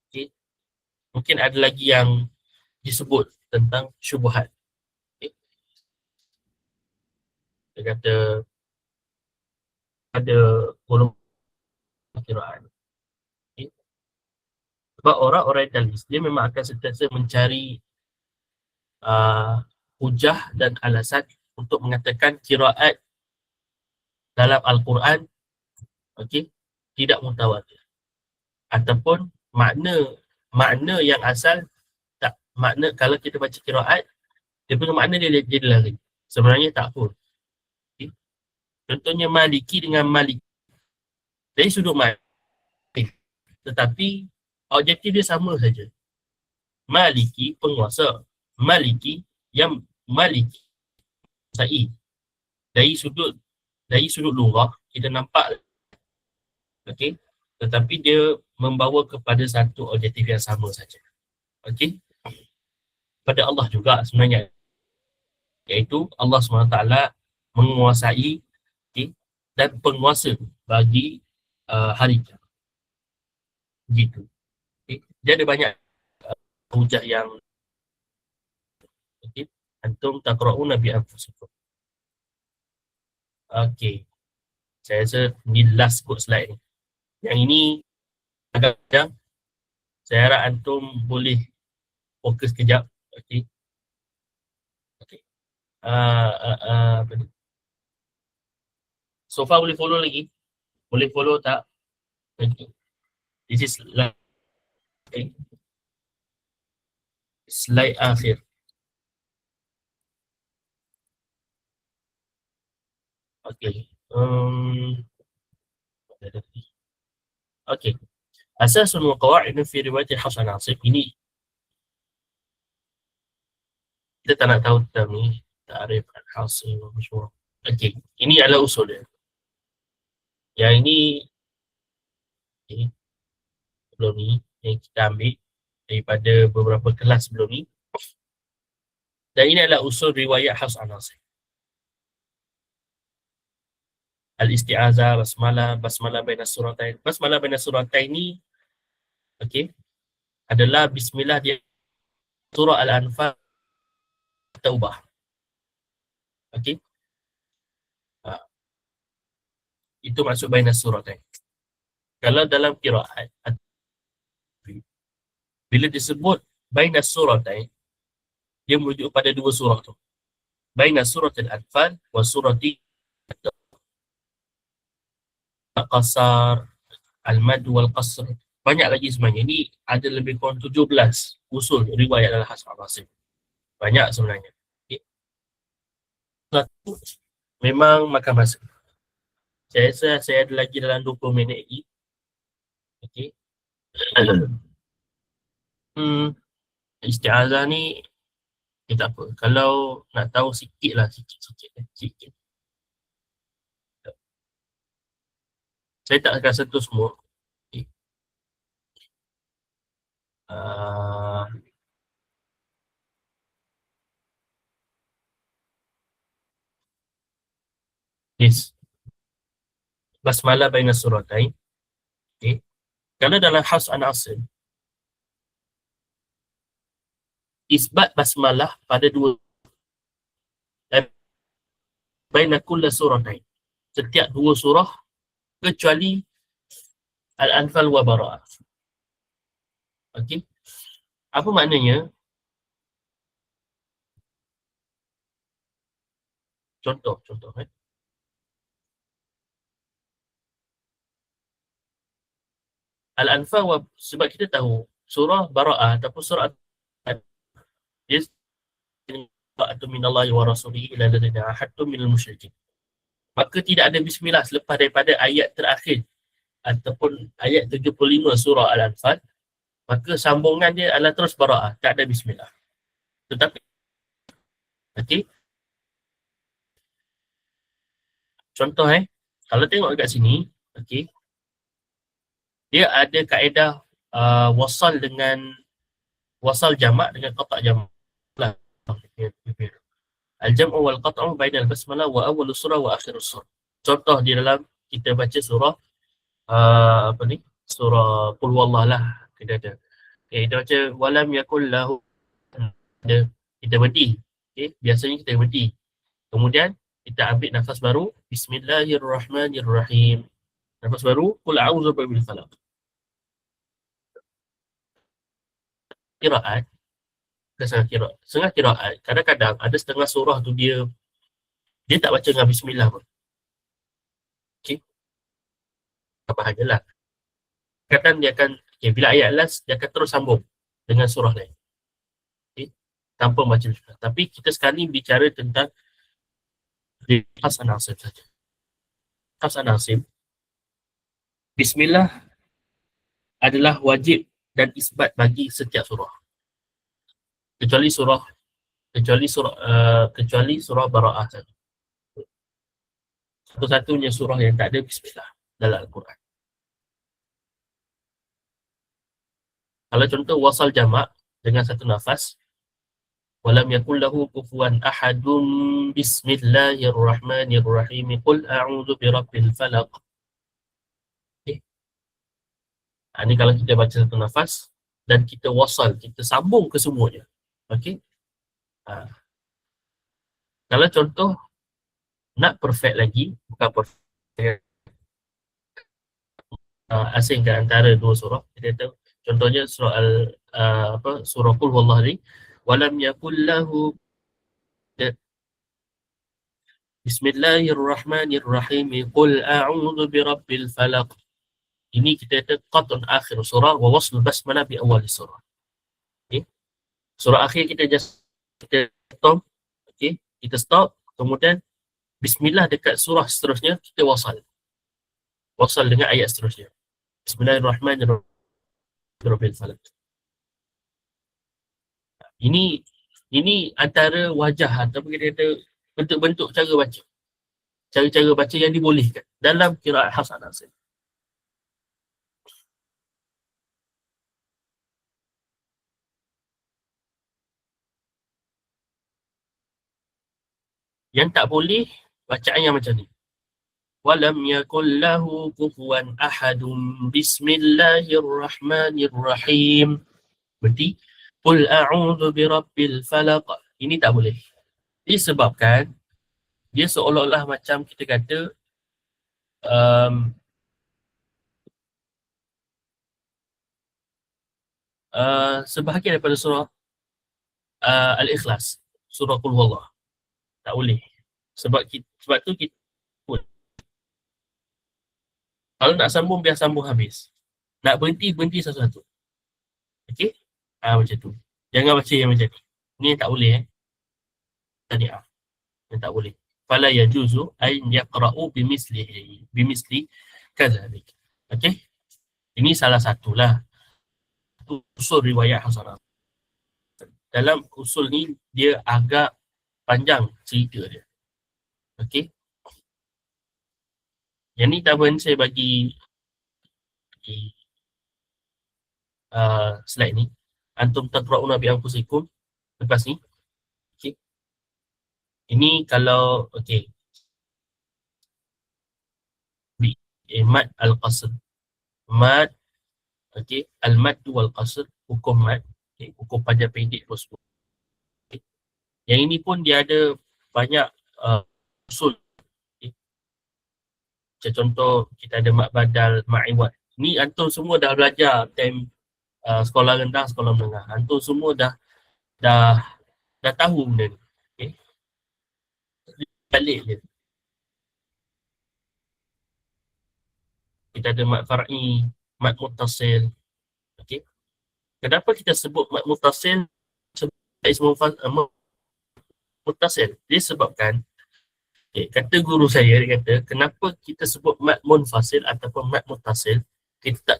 okay, mungkin ada lagi yang disebut tentang syubhat. Okay. Dia kata ada golongan kiraat. Okay. Sebab orang orientalis dia memang akan sentiasa mencari hujah dan alasan untuk mengatakan kiraat dalam Al-Quran, okay, tidak mutawatir. Ataupun makna yang asal tak, makna kalau kita baca kiraat, dia punya makna dia lari. Sebenarnya tak pun. Okay. Contohnya Maliki dengan Malik. Dari sudut Malik. Tetapi objektif dia sama saja. Maliki penguasa. Maliki yang Maliki Sa'i. Dari sudut lughah kita nampak, okey, tetapi dia membawa kepada satu objektif yang sama saja. Okey. Pada Allah juga sebenarnya, iaitu Allah SWT menguasai, okay, dan penguasa bagi hari kiamat. Begitu. Okay. Dia ada banyak hujah yang, okay, antum taqra'una bi anfusikum. Okey. Saya rasa ni last kot slide ni. Yang ini agak panjang. Saya harap antum boleh fokus kejap. Okey. Okey. Apa ni? So far boleh follow lagi? Boleh follow tak? Okay. This is okay. Slide akhir. Okey. Okey. Asasul qawaid fi riwayat Hafs an Asim. Ini kita tak nak tahu tentang ni. Ta'rif al-Hasim masyhur. Okey. Ini adalah usul dia. Yang ini, okay, sebelum ni yang kita ambil daripada beberapa kelas sebelum ni. Dan ini adalah usul riwayat Hafs an Asim. Al-isti'azah, basmalah baina suratain. Basmalah baina suratain ni, okey, adalah bismillah dia surah Al-Anfal, Taubah. Okey. Itu maksud baina suratain. Kalau dalam qiraat, bila disebut baina suratain, dia merujuk pada dua surah tu. Baina suratil Anfal wa surati Al-Qasar, Al-Mad wal Qasr. Banyak lagi sebenarnya. Ini ada lebih kurang 17 usul riwayat dalam Hasan Rasim. Banyak sebenarnya. Okay. Satu, memang makan masa. Saya rasa saya ada lagi dalam 20 minit lagi. Okay. Isti'azah ni, tak apa. Kalau nak tahu sikit lah, sikit. Saya tak akan sentuh semua. Okay. Yes. Basmalah baina suratain. Okay. Kalau dalam Hafs an Asim, isbat basmalah pada dua baina kulla suratain. Setiap dua surah kecuali Al-Anfal wa Bara'ah. Okey. Apa maknanya? Contoh. Al-Anfal wa, sebab kita tahu surah Bara'ah ataupun surah dia atau minallahi wa rasulihi ila ladzina ahadtum minal musyrikin. Maka tidak ada bismillah selepas daripada ayat terakhir ataupun ayat 75 surah Al-Anfal, maka sambungan dia adalah terus Bara'ah, tak ada bismillah. Tetapi okey, contoh kalau tengok dekat sini, okey, dia ada kaedah wasal jamak dengan qata' jamak. Al-jam'u wal qat'u bainal basmalah wa awwal surah wa akhir surah. Contoh di dalam kita baca surah surah Qul Huwallah lah, kita ada. Okay, kita baca walam yakul lahu, kita berhenti. Okay, biasanya kita berhenti. Kemudian kita ambil nafas baru, Bismillahirrahmanirrahim. Nafas baru, Qul a'udzu birabbil falaq. Qiraat, setengah qiraat, kadang-kadang ada setengah surah tu dia tak baca dengan bismillah pun. Okey. Apa hajalah. Kadang dia akan, bila ayat last, dia akan terus sambung dengan surah lain. Okay. Tanpa baca bismillah. Tapi kita sekali bicara tentang Hafs an Asim saja. Hafs an Asim, bismillah adalah wajib dan isbat bagi setiap surah. Kecuali surah Bara'ah saja. Satu-satunya surah yang tak ada bismillah dalam Al-Quran. Kalau contoh wasal jamak dengan satu nafas, walam yakul lahu kufuwan ahadun bismillahirrahmanirrahim qul a'udzu birabbil falaq. Okay. Ini kalau kita baca satu nafas dan kita wasal, kita sambung ke semuanya. Okey. Kalau contoh nak perfect lagi, bukan perfect, asingkan antara dua surah, kita tahu contohnya surah surah Qul Huwallah ni, walam yakul lahu Bismillahirrahmanirrahim qul a'udzu birabbil falaq. Ini kita kata qat'un akhir surah wa wasl basmalah bi awal surah. Okey. Surah akhir kita stop, okey, kita stop, kemudian bismillah dekat surah seterusnya kita wasal dengan ayat seterusnya. Bismillahirrahmanirrahim. Ini antara wajah ataupun kita kata bentuk-bentuk cara baca. Cara-cara baca yang dibolehkan dalam qiraat Hafs an Asim. Yang tak boleh bacaan yang macam ni. Walam yakul lahu kufuwan ahadun bismillahirrahmanirrahim. Berarti qul a'udzu birabbil falaq. Ini tak boleh. Disebabkan dia seolah-olah macam kita kata um, sebahagian daripada surah Al-Ikhlas, surah Qul Huwallah. Tak boleh. Sebab tu kita kalau nak sambung biar sambung habis. Nak berhenti satu-satu. Okey? Macam tu. Jangan baca yang macam ni. Ni tak boleh Tadi yang tak boleh. Fala yajuzu ay yaqra'u bimisli kadzalik. Okey? Ini salah satulah usul riwayat hasanah. Dalam usul ni dia agak panjang cerita dia. Okey? Yang ni taban saya bagi slide ni. Antum taqra'una bi anfusikum lepas ni. Okey. Ini kalau okey. Mad al-qasr. Mad okey, al-mad wal qasr, hukum mad, okey, hukum panjang pendek tersebut. Okay. Yang ini pun dia ada banyak usul. Okay. Macam contoh kita ada mad badal, mad iwad. Ni antum semua dah belajar time sekolah rendah, sekolah menengah. Antum semua dah tahu benda ni. Okey. Balik je. Kita ada mad far'i, mad muttasil. Okey. Kenapa kita sebut mad muttasil sebagai muttasil? Disebabkan kata guru saya, dia kata kenapa kita sebut mad munfasil ataupun mad muttasil,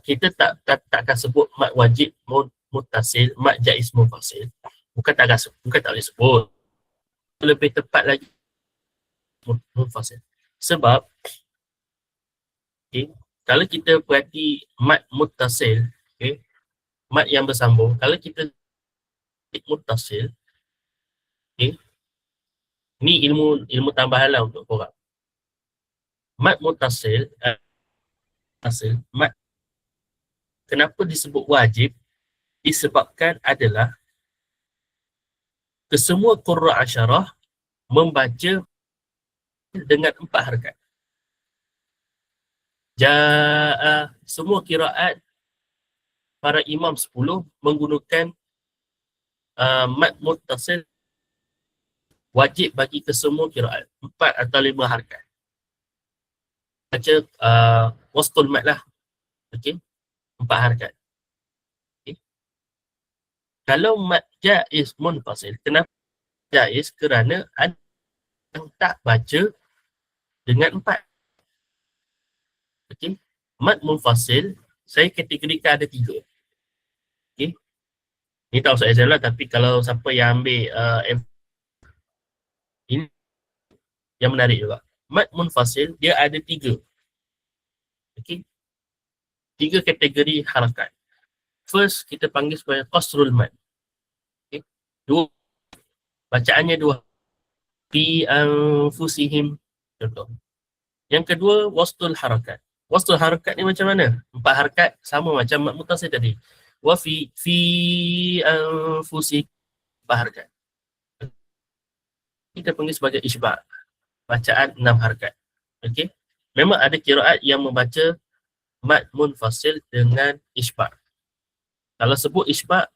kita tak akan sebut mad wajib muttasil, mad jaiz munfasil. Bukan tak boleh sebut. Lebih tepat lagi munfasil. Sebab kalau kita perhati mad muttasil, mad yang bersambung, kalau kita muttasil, ni ilmu tambahan lah untuk korang. Mad muttasil, mad kenapa disebut wajib? Disebabkan adalah kesemua qurra asyarah membaca dengan 4 harakat. Semua qiraat para imam 10 menggunakan mad muttasil wajib bagi kesemua qiraat 4 atau 5 harakat. Baca wastul mad lah. Okey. 4 harakat. Okay. Kalau mad jaiz munfasil, kenapa jaiz? Kerana ada yang tak baca dengan 4. Okey. Mad munfasil saya kategorikan ada 3. Okey. Ni tahu saya lah, tapi kalau siapa yang ambil ini yang menarik juga. Mad munfasil dia ada 3. Okey. 3 kategori harakat. First kita panggil sebagai qasrul mad. Okey. 2 bacaannya 2. Fi anfusihim contoh. Yang kedua wastul harakat. Wastul harakat ni macam mana? 4 harakat sama macam mad muttasil tadi. Wa fi anfusikum 4 harakat. Kita panggil sebagai isba'. Bacaan 6 harakat. Okey. Memang ada qiraat yang membaca mad munfasil dengan isba'. Kalau sebut isba',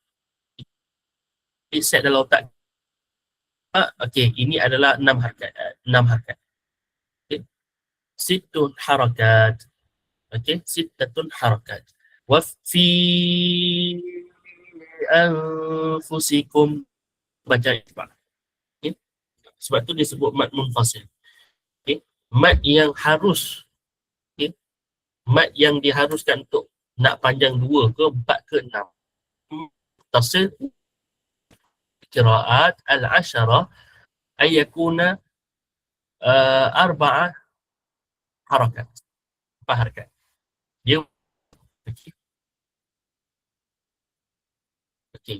set dalam otak. Okey, ini adalah 6 harakat. 6 harakat. Okey. Sittun harakat. Okey, sittatun harakat. Wa fi anfusikum baca isba'. Okey. Sebab tu disebut mad munfasil. Okey. Mad yang harus, okey, mad yang diharuskan untuk nak panjang 2 ke 4 ke 6. Tasil qiraat al-ashara ay yakuna 4 harakat. 4 harakat. Dia okey. Okey.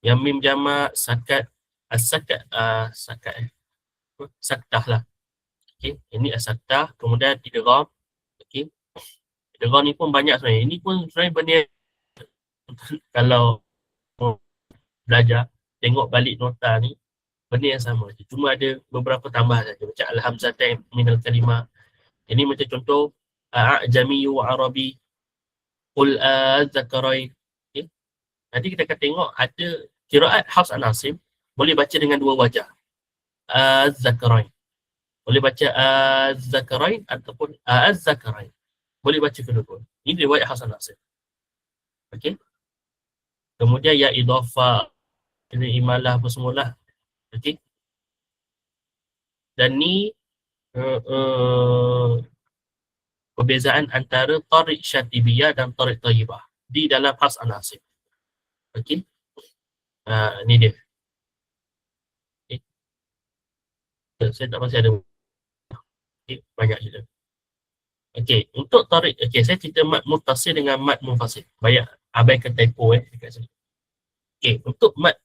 Yang mim jamak sakat as-sakat saktah lah. Okey, ini as-saktah, kemudian idgham. Okey. Idgham ni pun banyak sebenarnya. Ini pun sebenarnya benda kalau belajar tengok balik nota ni, benda yang sama je. Cuma ada beberapa tambah saja. Macam Al-Hamzatain minal kalimah. Ini macam contoh A'jami wa Arabi, Qul az-zakarain. Okay. Nanti kita akan tengok ada kiraat Hafs an Asim boleh baca dengan dua wajah. Az-zakarain. Boleh baca az-zakarain ataupun az-zakarain. Boleh baca kedua-dua. Ini riwayat Hafs an Asim. Okey. Kemudian ya idhafah, ini imalah apa semualah. Okey. Dan ni perbezaan antara Tariq Syatibiyah dan Tariq Tayyibah di dalam Hafs an Asim. Okey. Ni dia. Okay. Saya tak masih ada. Okay. Banyak je. Okey, untuk Tariq, okey, saya cerita mat muttasil dengan mat munfasil. Banyak abaikan typo dekat sini. Okey, untuk mat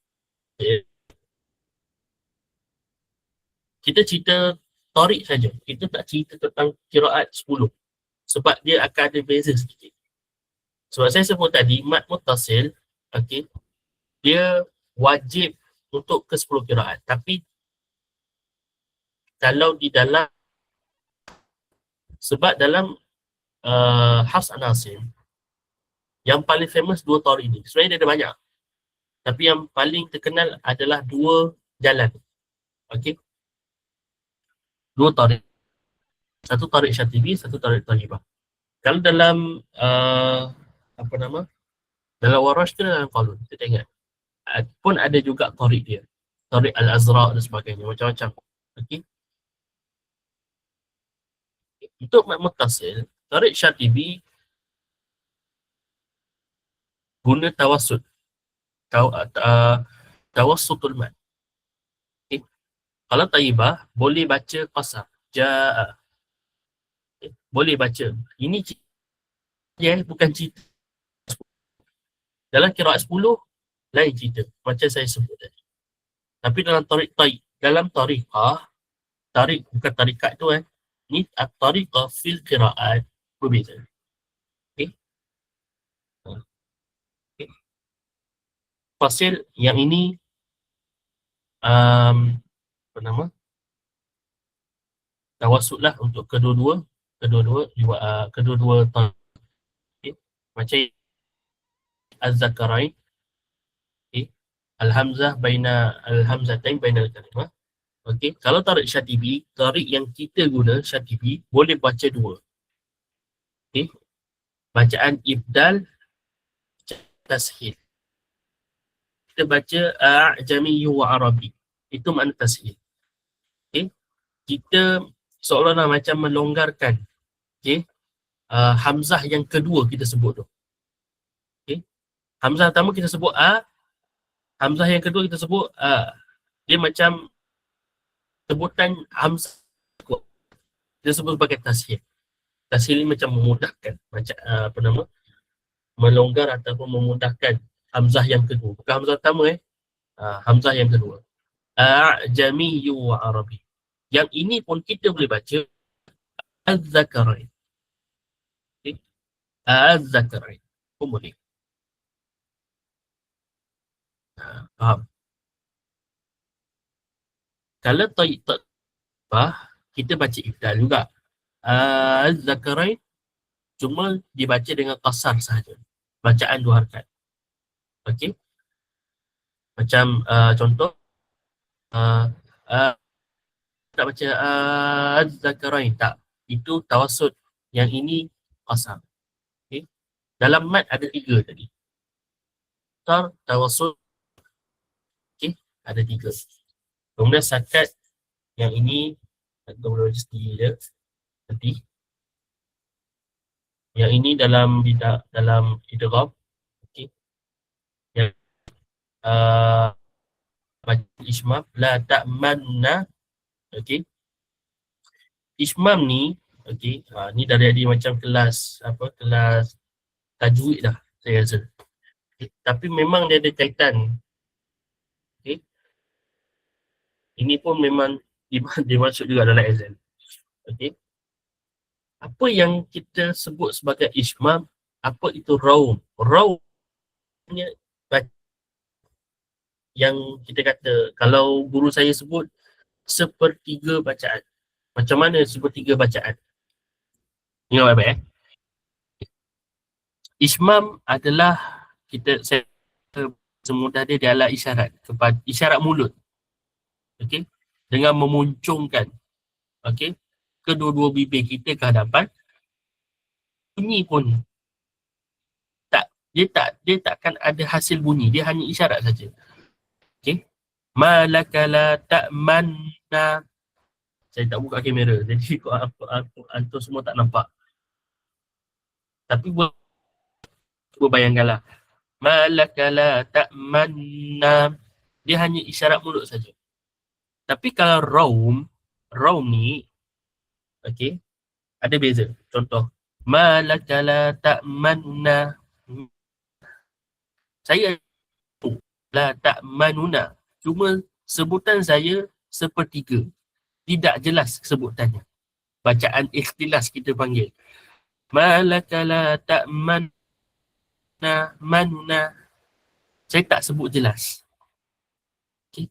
kita cerita Tariq saja. Kita tak cerita tentang qiraat 10 sebab dia akan ada beza sedikit. Sebab saya sebut tadi mat muttasil, okey, dia wajib untuk ke 10 qiraat. Tapi kalau di dalam, sebab dalam Hafs an Asim yang paling famous dua Tariq ni. Sebenarnya dia ada banyak. Tapi yang paling terkenal adalah dua jalan. Okey. Dua Tariq. Satu Tariq Syatibi, satu Tariq Tayyibah. Kalau dalam apa nama? Dalam Warash tu dalam Qalun, kita ingat. Pun ada juga Tariq dia. Tariq Al-Azraq dan sebagainya, macam-macam. Okey. Untuk mat muttasil, Tariq Syatibi guna tawassut. Tawassutul mat. Okay. Kalau Tayyibah boleh baca qasar. Ja'a. Okay. Boleh baca. Ini bukan cerita. Dalam qiraat 10 lain cerita macam saya sebut tadi. Tapi dalam dalam tariqah, bukan tarikat tu ni at-tariqah fil qiraat berbeza. Okey. Okay. Fasil yang ini apa nama? Tawassut lah untuk kedua-dua okay. Macam Az-Zakarain, okay. Al-Hamzah baina Al-Hamzatain baina Al-Kalimah. Okey, kalau Tariq Syatibi, Tariq yang kita guna Syatibi boleh baca dua. Okey. Bacaan ibdal, tashil. Kita baca A'jami wa Arabi. Itu makna tashil. Okey. Kita seolah-olah macam melonggarkan. Okey. Hamzah yang kedua kita sebut tu. Okey. Hamzah pertama kita sebut Hamzah yang kedua kita sebut dia macam sebutan Hamzah kita sebut sebagai tashil. Tashil ni macam memudahkan, macam apa nama, melonggar ataupun memudahkan Hamzah yang kedua. Bukan Hamzah pertama Hamzah yang kedua. A'jami wa Arabi. Yang ini pun kita boleh baca Az-Zakarain. Okay. Az-Zakarain pun boleh. Faham? Kalau kita baca ibdal juga. Az-Zakarain cuma dibaca dengan qasar sahaja. Bacaan dua harakat. Okey. Macam contoh tak baca Az-Zakarain, tak. Itu tawassut. Yang ini qasar. Okey. Dalam mat ada 3 tadi. Tawassut. Okey, ada 3. Kemudian sakat yang ini atau logistik dia tadi. Yang ini dalam idgham. Okey. Yang baca ismam la ta'manna. Okey. Ismam ni okey, ni dari macam kelas kelas tajwid dah saya rasa. Okay. Tapi memang dia ada kaitan. Okey. Ini pun memang dimasuk juga dalam exam. Okey. Apa yang kita sebut sebagai ismam, apa itu raum? Raum yang kita kata, kalau guru saya sebut sepertiga bacaan. Macam mana sepertiga bacaan? Ingat baik-baik Ismam adalah saya semudah dia adalah isyarat kepada isyarat mulut. Okey. Dengan memuncungkan kedua-dua bibir kita ke hadapan, bunyi pun dia takkan ada hasil bunyi, dia hanya isyarat saja. Okey. Malakala ta'manna. Saya tak buka kamera, jadi antum semua tak nampak. Tapi bayangkanlah. Malakala ta'manna. Dia hanya isyarat mulut saja. Tapi kalau raum ni, okey, ada beza. Contoh, malakala ta'manna. Saya la ta'manuna. Cuma sebutan saya sepertiga. Tidak jelas sebutannya. Bacaan ikhtilas kita panggil. Malakala ta'manna manuna. Saya tak sebut jelas. Okay.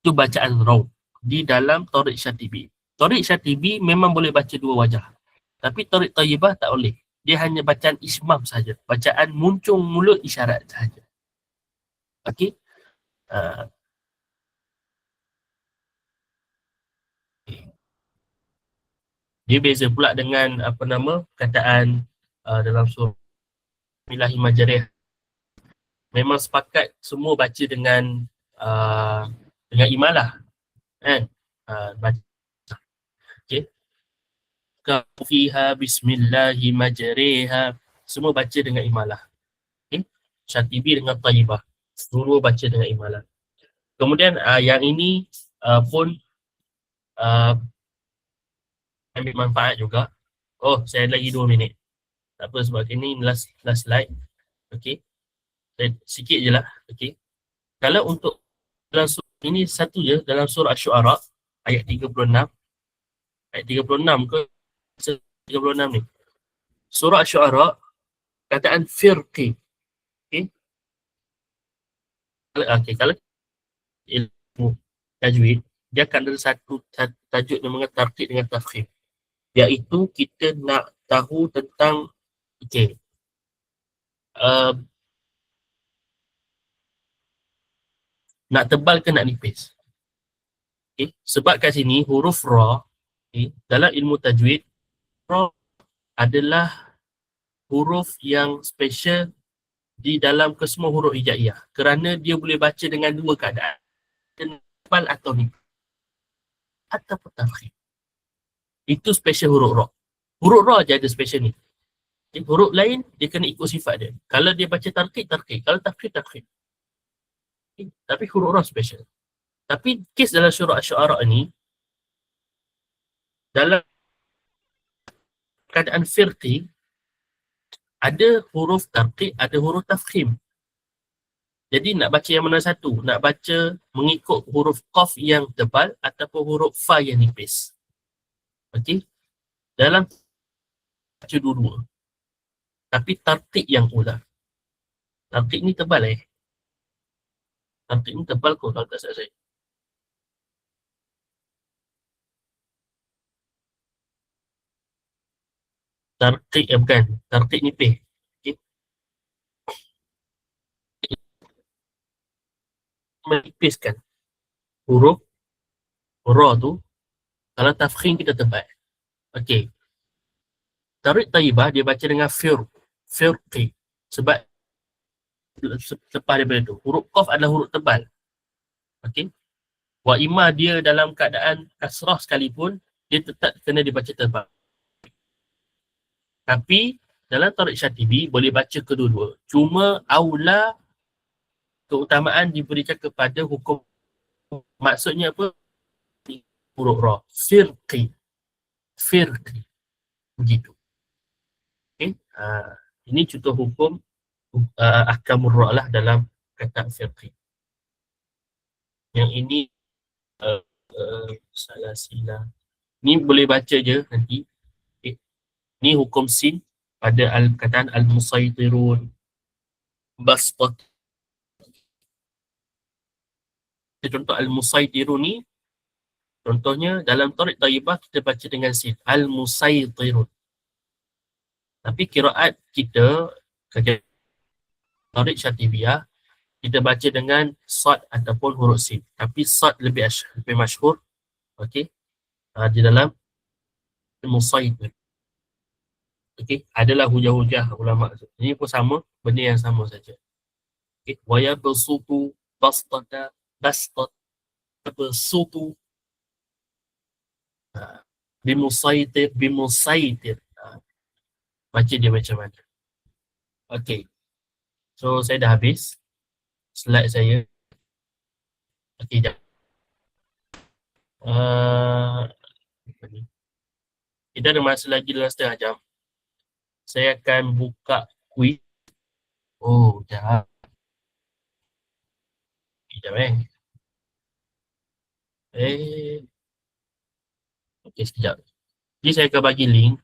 Itu bacaan raum di dalam Thariq Syatibi. Thariq Syatibi memang boleh baca dua wajah. Tapi Thariq Thayyibah tak boleh. Dia hanya bacaan ismam saja. Bacaan muncung mulut isyarat saja. Okey. Dia beza pula dengan kataan dalam surah Bismillahi Majrih. Memang sepakat semua baca dengan imalah. Kan? Baca. Okey. Fiha Bismillahi Majriha. Semua baca dengan imalah. Okay. Syatibi dengan Thayyibah. Semua baca dengan imalah. Kemudian yang ini pun ambil manfaat juga. Oh, saya lagi 2 minit. Tak apa sebab ini last slide. Okey. Sikit je lah. Okey. Kalau untuk dalam surah ini satu je dalam surah Asy-Syu'ara ayat 36. Ayat 36 ke 36 ni. Surah Asy-Syu'ara kataan firqi. Okey. Kalau ilmu tajwid, dia akan ada satu tajuk yang mengenai tartib dengan tafkhim. Iaitu kita nak tahu tentang nak tebal ke nak nipis. Okay. Sebab kat sini huruf ra, dalam ilmu tajwid, ra adalah huruf yang special di dalam kesemua huruf hijaiyah. Kerana dia boleh baca dengan dua keadaan. Tebal atau nipis. Atau tafkhim. Itu special huruf ra. Huruf ra je ada special ni. Huruf lain, dia kena ikut sifat dia. Kalau dia baca tarqiq. Kalau tafkhim. Tapi huruf ra special. Tapi kes dalam surah Asy-Syu'ara ni, dalam keadaan firqi, ada huruf tarqiq, ada huruf tafkhim. Jadi nak baca yang mana satu? Nak baca mengikut huruf qaf yang tebal ataupun huruf fa yang nipis. Okey? Dalam baca dua-dua. Tapi tarqiq yang ular. Tarqiq ni tebal Tarqiq ni tebal kot kalau tak salah saya. Tarqiq bukan. Tarqiq nipis. Okey? Menipiskan huruf ra tu. Kalau tafkhim kita tebal. Okey. Thariq Thayyibah dia baca dengan firqi. Sebab lepas daripada tu. Huruf qaf adalah huruf tebal. Okey. Wa imma dia dalam keadaan kasrah sekalipun, dia tetap kena dibaca tebal. Tapi dalam Thariq Syatibi boleh baca kedua-dua. Cuma aula keutamaan diberikan kepada hukum. Maksudnya apa? Huruf ra. Firqi. Begitu. Okay. Ini contoh hukum ahkamur ra' lah dalam kata firqi. Yang ini salah sila. Ni boleh baca je nanti. Okay. Ni hukum sin pada kataan al-musaytirun, bastat. Contoh al-musaytiru ni, contohnya dalam Tariq Thayyibah kita baca dengan sin, al-musaytirun. Tapi kiraat kita, kerja Tariq Syatibiyah, kita baca dengan sad ataupun huruf sin. Tapi sad lebih masyhur, okey, di dalam al-musaytir. Okey, adalah hujah-hujah ulama. Ini pun sama, benda yang sama saja. Okey, wa yabsutu bastata bastat yabsutu bimusaytir. Baca dia macam mana. Okey, so saya dah habis slide saya. Okey, jap. Apa ni? Kita ada masa lagi dalam setengah jam. Saya akan buka quiz. Oh, jap. Sekejap okey, sekejap. Jadi saya akan bagi link.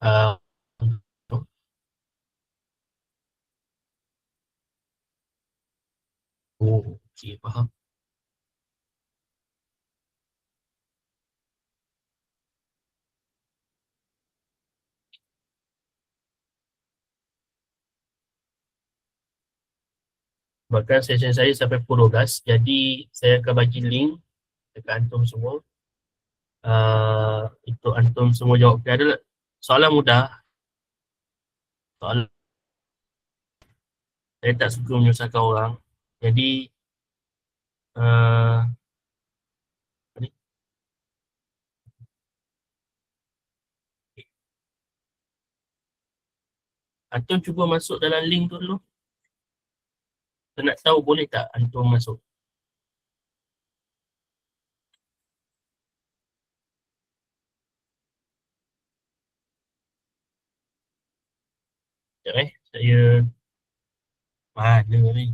Uh, okey, faham. Bahkan session saya sampai pukul 12. Jadi saya akan bagi link dekat antum semua. Itu antum semua jawab. Ada soalan mudah. Soalan saya tak suka menyusahkan orang. Jadi ni. Antum cuba masuk dalam link tu dulu. Saya nak tahu boleh tak antum masuk. Sekejap saya mana ni.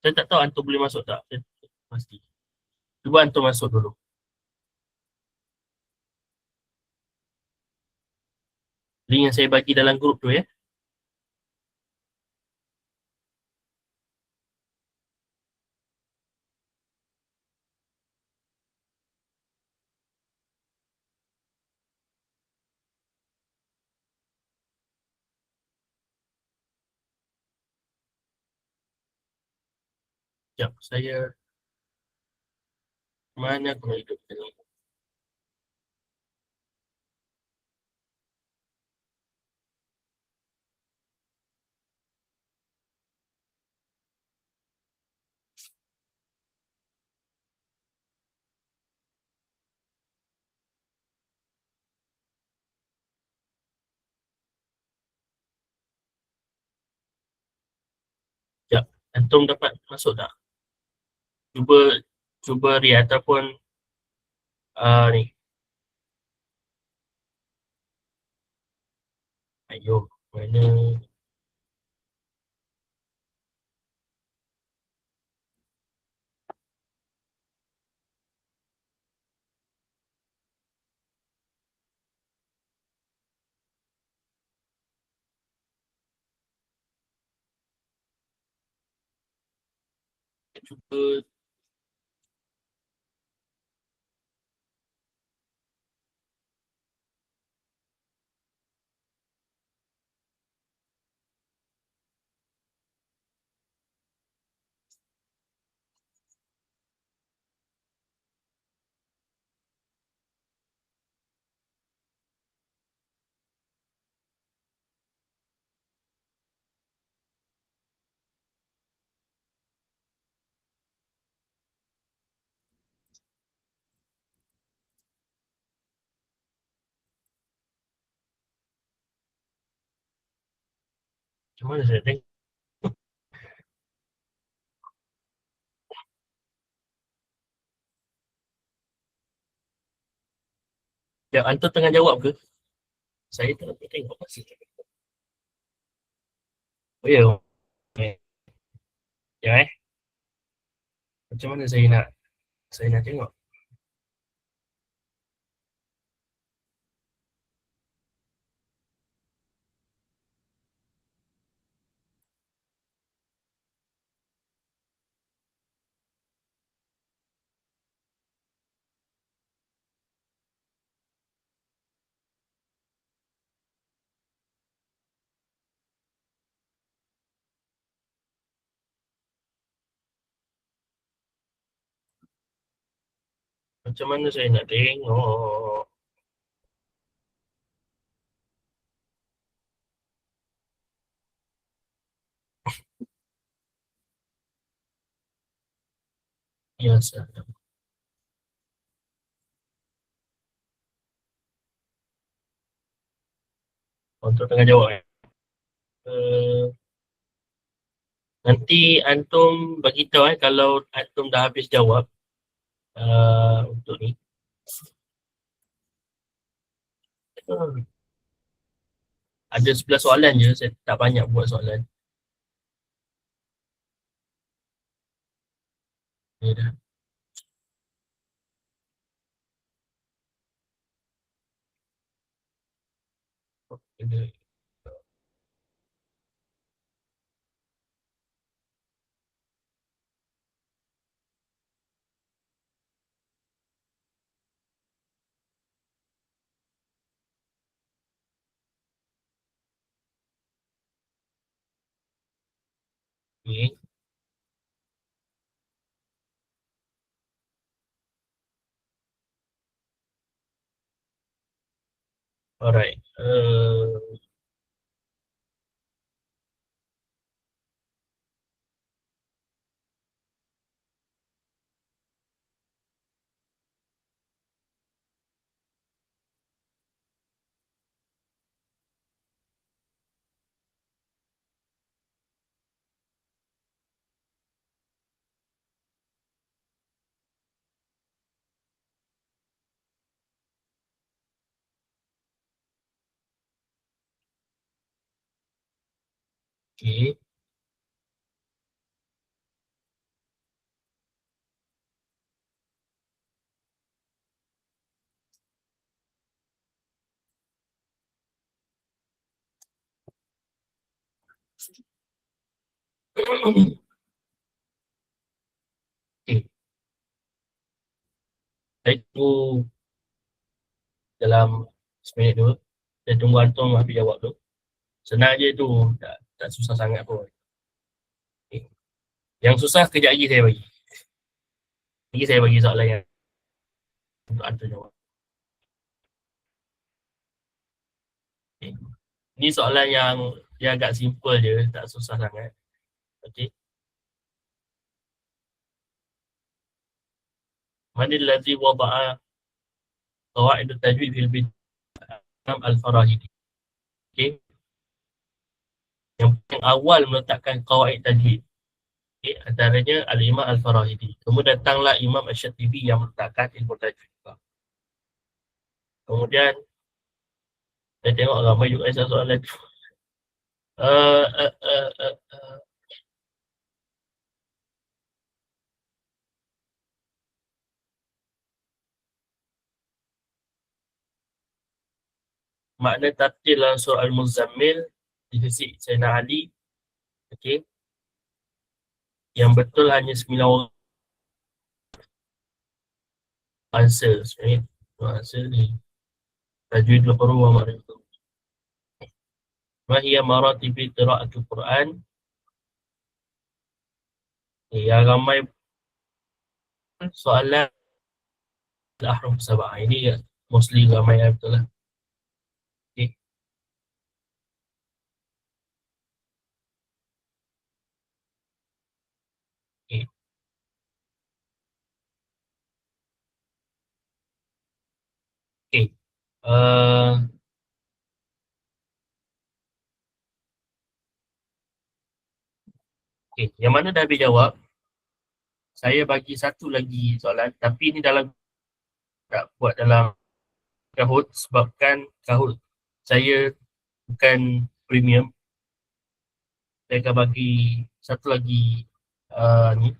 Saya tak tahu antum boleh masuk tak. Saya pasti. Cuba antum masuk dulu. Link yang saya bagi dalam grup tu ya. Sekejap, saya mana aku nak hidup ni. Sekejap, antum dapat masuk tak? Cuba Ria ataupun ni. Ayo, mana cuba macam mana saya tengok. Ya, antum tengah jawab ke? Saya tak dapat tengok masih. Oh ya. Ya Macam mana saya nak tengok? Macam mana saya nak tengok? Ya, saya. Untuk tengah jawab. Uh, nanti antum bagi tahu kalau antum dah habis jawab untuk ni. Ada 11 soalan je, saya tak banyak buat soalan. Ya dah. Okay. Alright. Okay. Okay. Saya tunggu dalam 1 minit dulu. Saya tunggu antum habis jawab tu. Senang je tu. Tak susah sangat pun. Okay. Yang susah kejap lagi saya bagi. Lagi saya bagi soalan yang untuk antum jawab. Okay. Ni soalan yang dia agak simple je. Tak susah sangat. Okay. Man alladhi wada'a qawaid tajwid fil bid'ah al-Farahidi. Okay. Yang awal meletakkan qawaid tajwid. Okay. Antaranya Al-Imam Al-Farahidi. Kemudian datanglah Imam Asy-Syatibi yang meletakkan ilmu tajwid. Kemudian saya tengok ramai juga soalan tu. Uh, uh, uh, uh, uh. Makna tartil dalam surah Al-Muzammil di sisi Sayyidina Ali. Okay. Yang betul hanya 9 orang. Answer. Answer ni. Tajwid al-Qur'an wa ma'rifatu. Ma hiya maratibi qira'atul Quran? Ya, ramai soalan al-ahruf sab'ah. Ini mostly ramai betul lah. Okay. Okay. Okay. Okay. Yang mana dah habis jawab, saya bagi satu lagi soalan, tapi ni dalam tak buat dalam Kahoot sebabkan Kahoot saya bukan premium. Saya akan bagi satu lagi ni.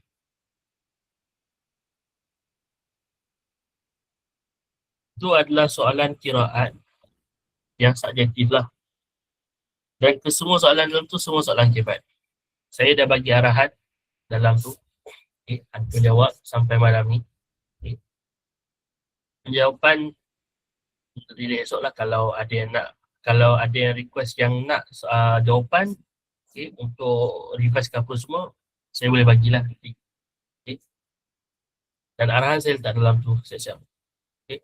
Itu adalah soalan kiraat yang subjektif lah. Dan kesemua soalan dalam tu semua soalan kibat. Saya dah bagi arahan dalam tu. Okay, antum jawab sampai malam ni. Okay. Jawapan dari esok lah kalau ada yang nak, kalau ada yang request yang nak jawapan, okay, untuk revise ke apa semua, saya boleh bagilah. Okay. Dan arahan saya letak dalam tu siap-siap. Okay.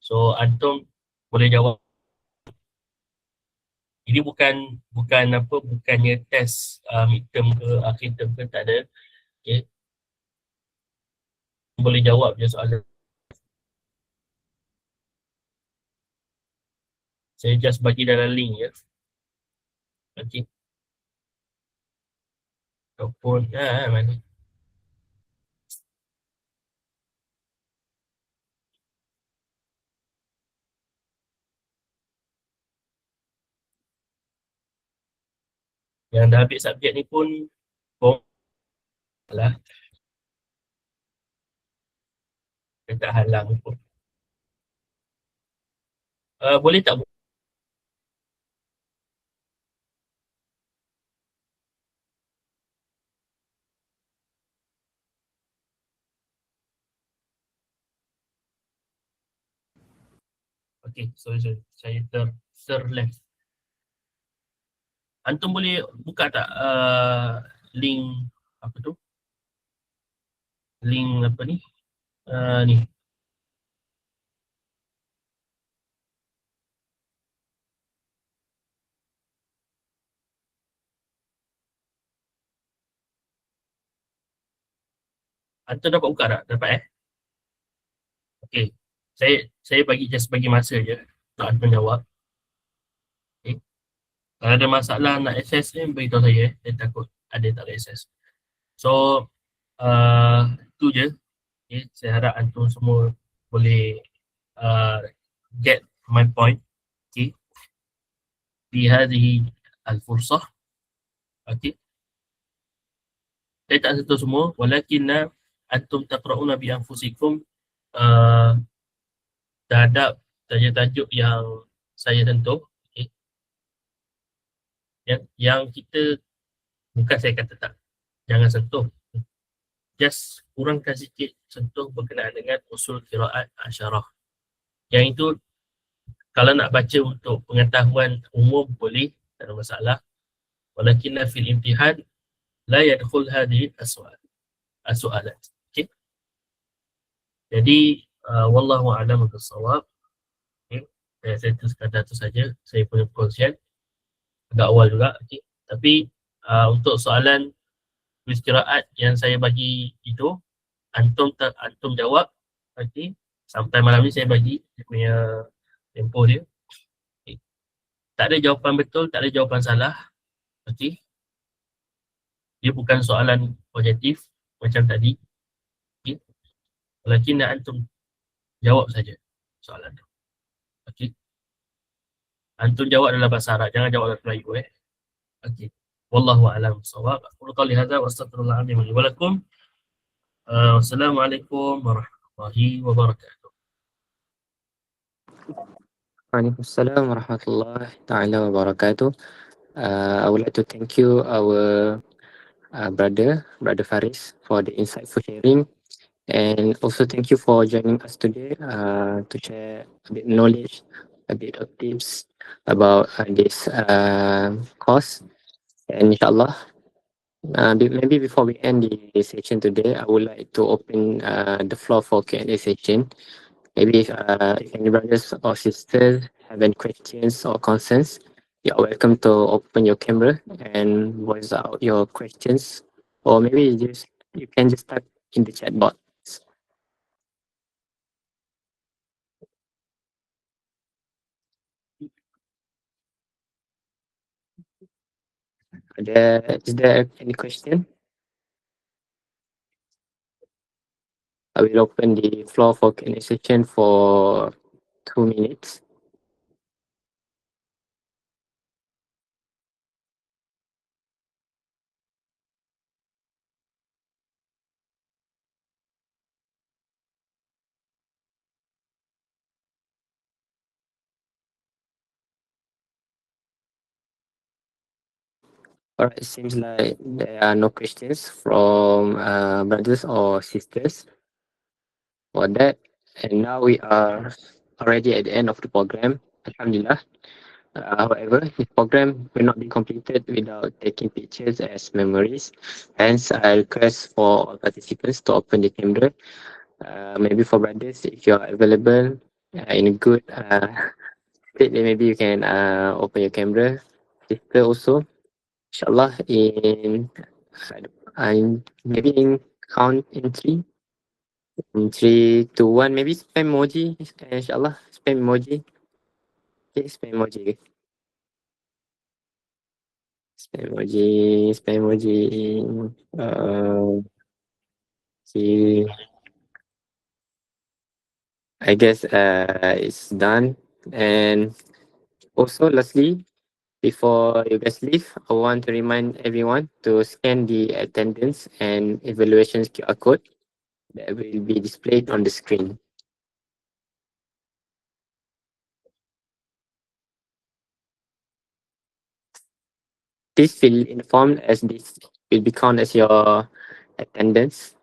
So antum boleh jawab. Ini bukannya test midterm ke akhir term ke, tak ada. Okay. Boleh jawab je soalan. Saya just bagi dalam link je. Okay. Ataupun mana? Yang dah ambil subjek ni pun lah. Dia tak halang pun. Boleh tak? Okay, sorry. Saya terleft. Antum boleh buka tak link apa tu? Link apa ni? Ni. Antum dapat buka tak? Dapat Okay. Saya bagi masa je untuk antum jawab. Okay. Kalau ada masalah nak access ni, beritahu saya. Saya takut ada tak boleh access. So, itu je. Okay. Saya harap antum semua boleh get my point. Okay. Di hadhihi al-fursah. Okay. Saya tak sentuh semua. Walakinna antum taqra'una bi anfusikum terhadap tajuk-tajuk yang saya sentuh. Okay. Yang kita, bukan saya kata tak, jangan sentuh. Just kurangkan sikit sentuh berkenaan dengan usul qiraat asyarah. Yang itu kalau nak baca untuk pengetahuan umum boleh, tak ada masalah. Walakinna fil imtihan la yadkhul hadhihi as-su'alat. Okay. Jadi wallahu a'lam bis-shawab. Okay. Saya sekadar tu saja saya punya perkongsian. Agak awal juga. Okay. Tapi untuk soalan kuis qiraat yang saya bagi itu, antum jawab. Okay. Sampai malam ni saya bagi dia punya tempoh dia. Okay. Tak ada jawapan betul, tak ada jawapan salah. Okay. Dia bukan soalan objektif macam tadi. Okay. Walakin antum jawab saja soalan tu. Okay. Antum jawab dalam bahasa Arab, jangan jawab dalam Melayu. Okay. Wallahu a'lam bissawab. Aku qali hadza wa astaghfirullahalazim li wa lakum. Wassalamualaikum warahmatullahi wabarakatuh. Waalaikumsalam warahmatullahi ta'ala wabarakatuh. I would like to thank you our brother Faris for the insightful sharing, and also thank you for joining us today to share a bit knowledge, a bit of tips about this course. And inshallah, maybe before we end the session today, I would like to open the floor for Q&A session. Maybe if any brothers or sisters have any questions or concerns, you're welcome to open your camera and voice out your questions, or maybe you can just type in the chat box. Is there any question? I will open the floor for Q&A session for 2 minutes. Alright, it seems like there are no questions from brothers or sisters for that. And now we are already at the end of the program. Alhamdulillah. However, the program will not be completed without taking pictures as memories. Hence, I request for all participants to open the camera. Maybe for brothers, if you are available in a good state, then maybe you can open your camera. Sister also, inshallah, maybe in count in three. In three, two, one, maybe spam emoji. Inshallah, spam emoji. Okay, spam emoji. Spam emoji, spam emoji. See, I guess it's done. And also, lastly, before you guys leave, I want to remind everyone to scan the attendance and evaluations QR code that will be displayed on the screen. Please fill in the form as this will be counted as your attendance.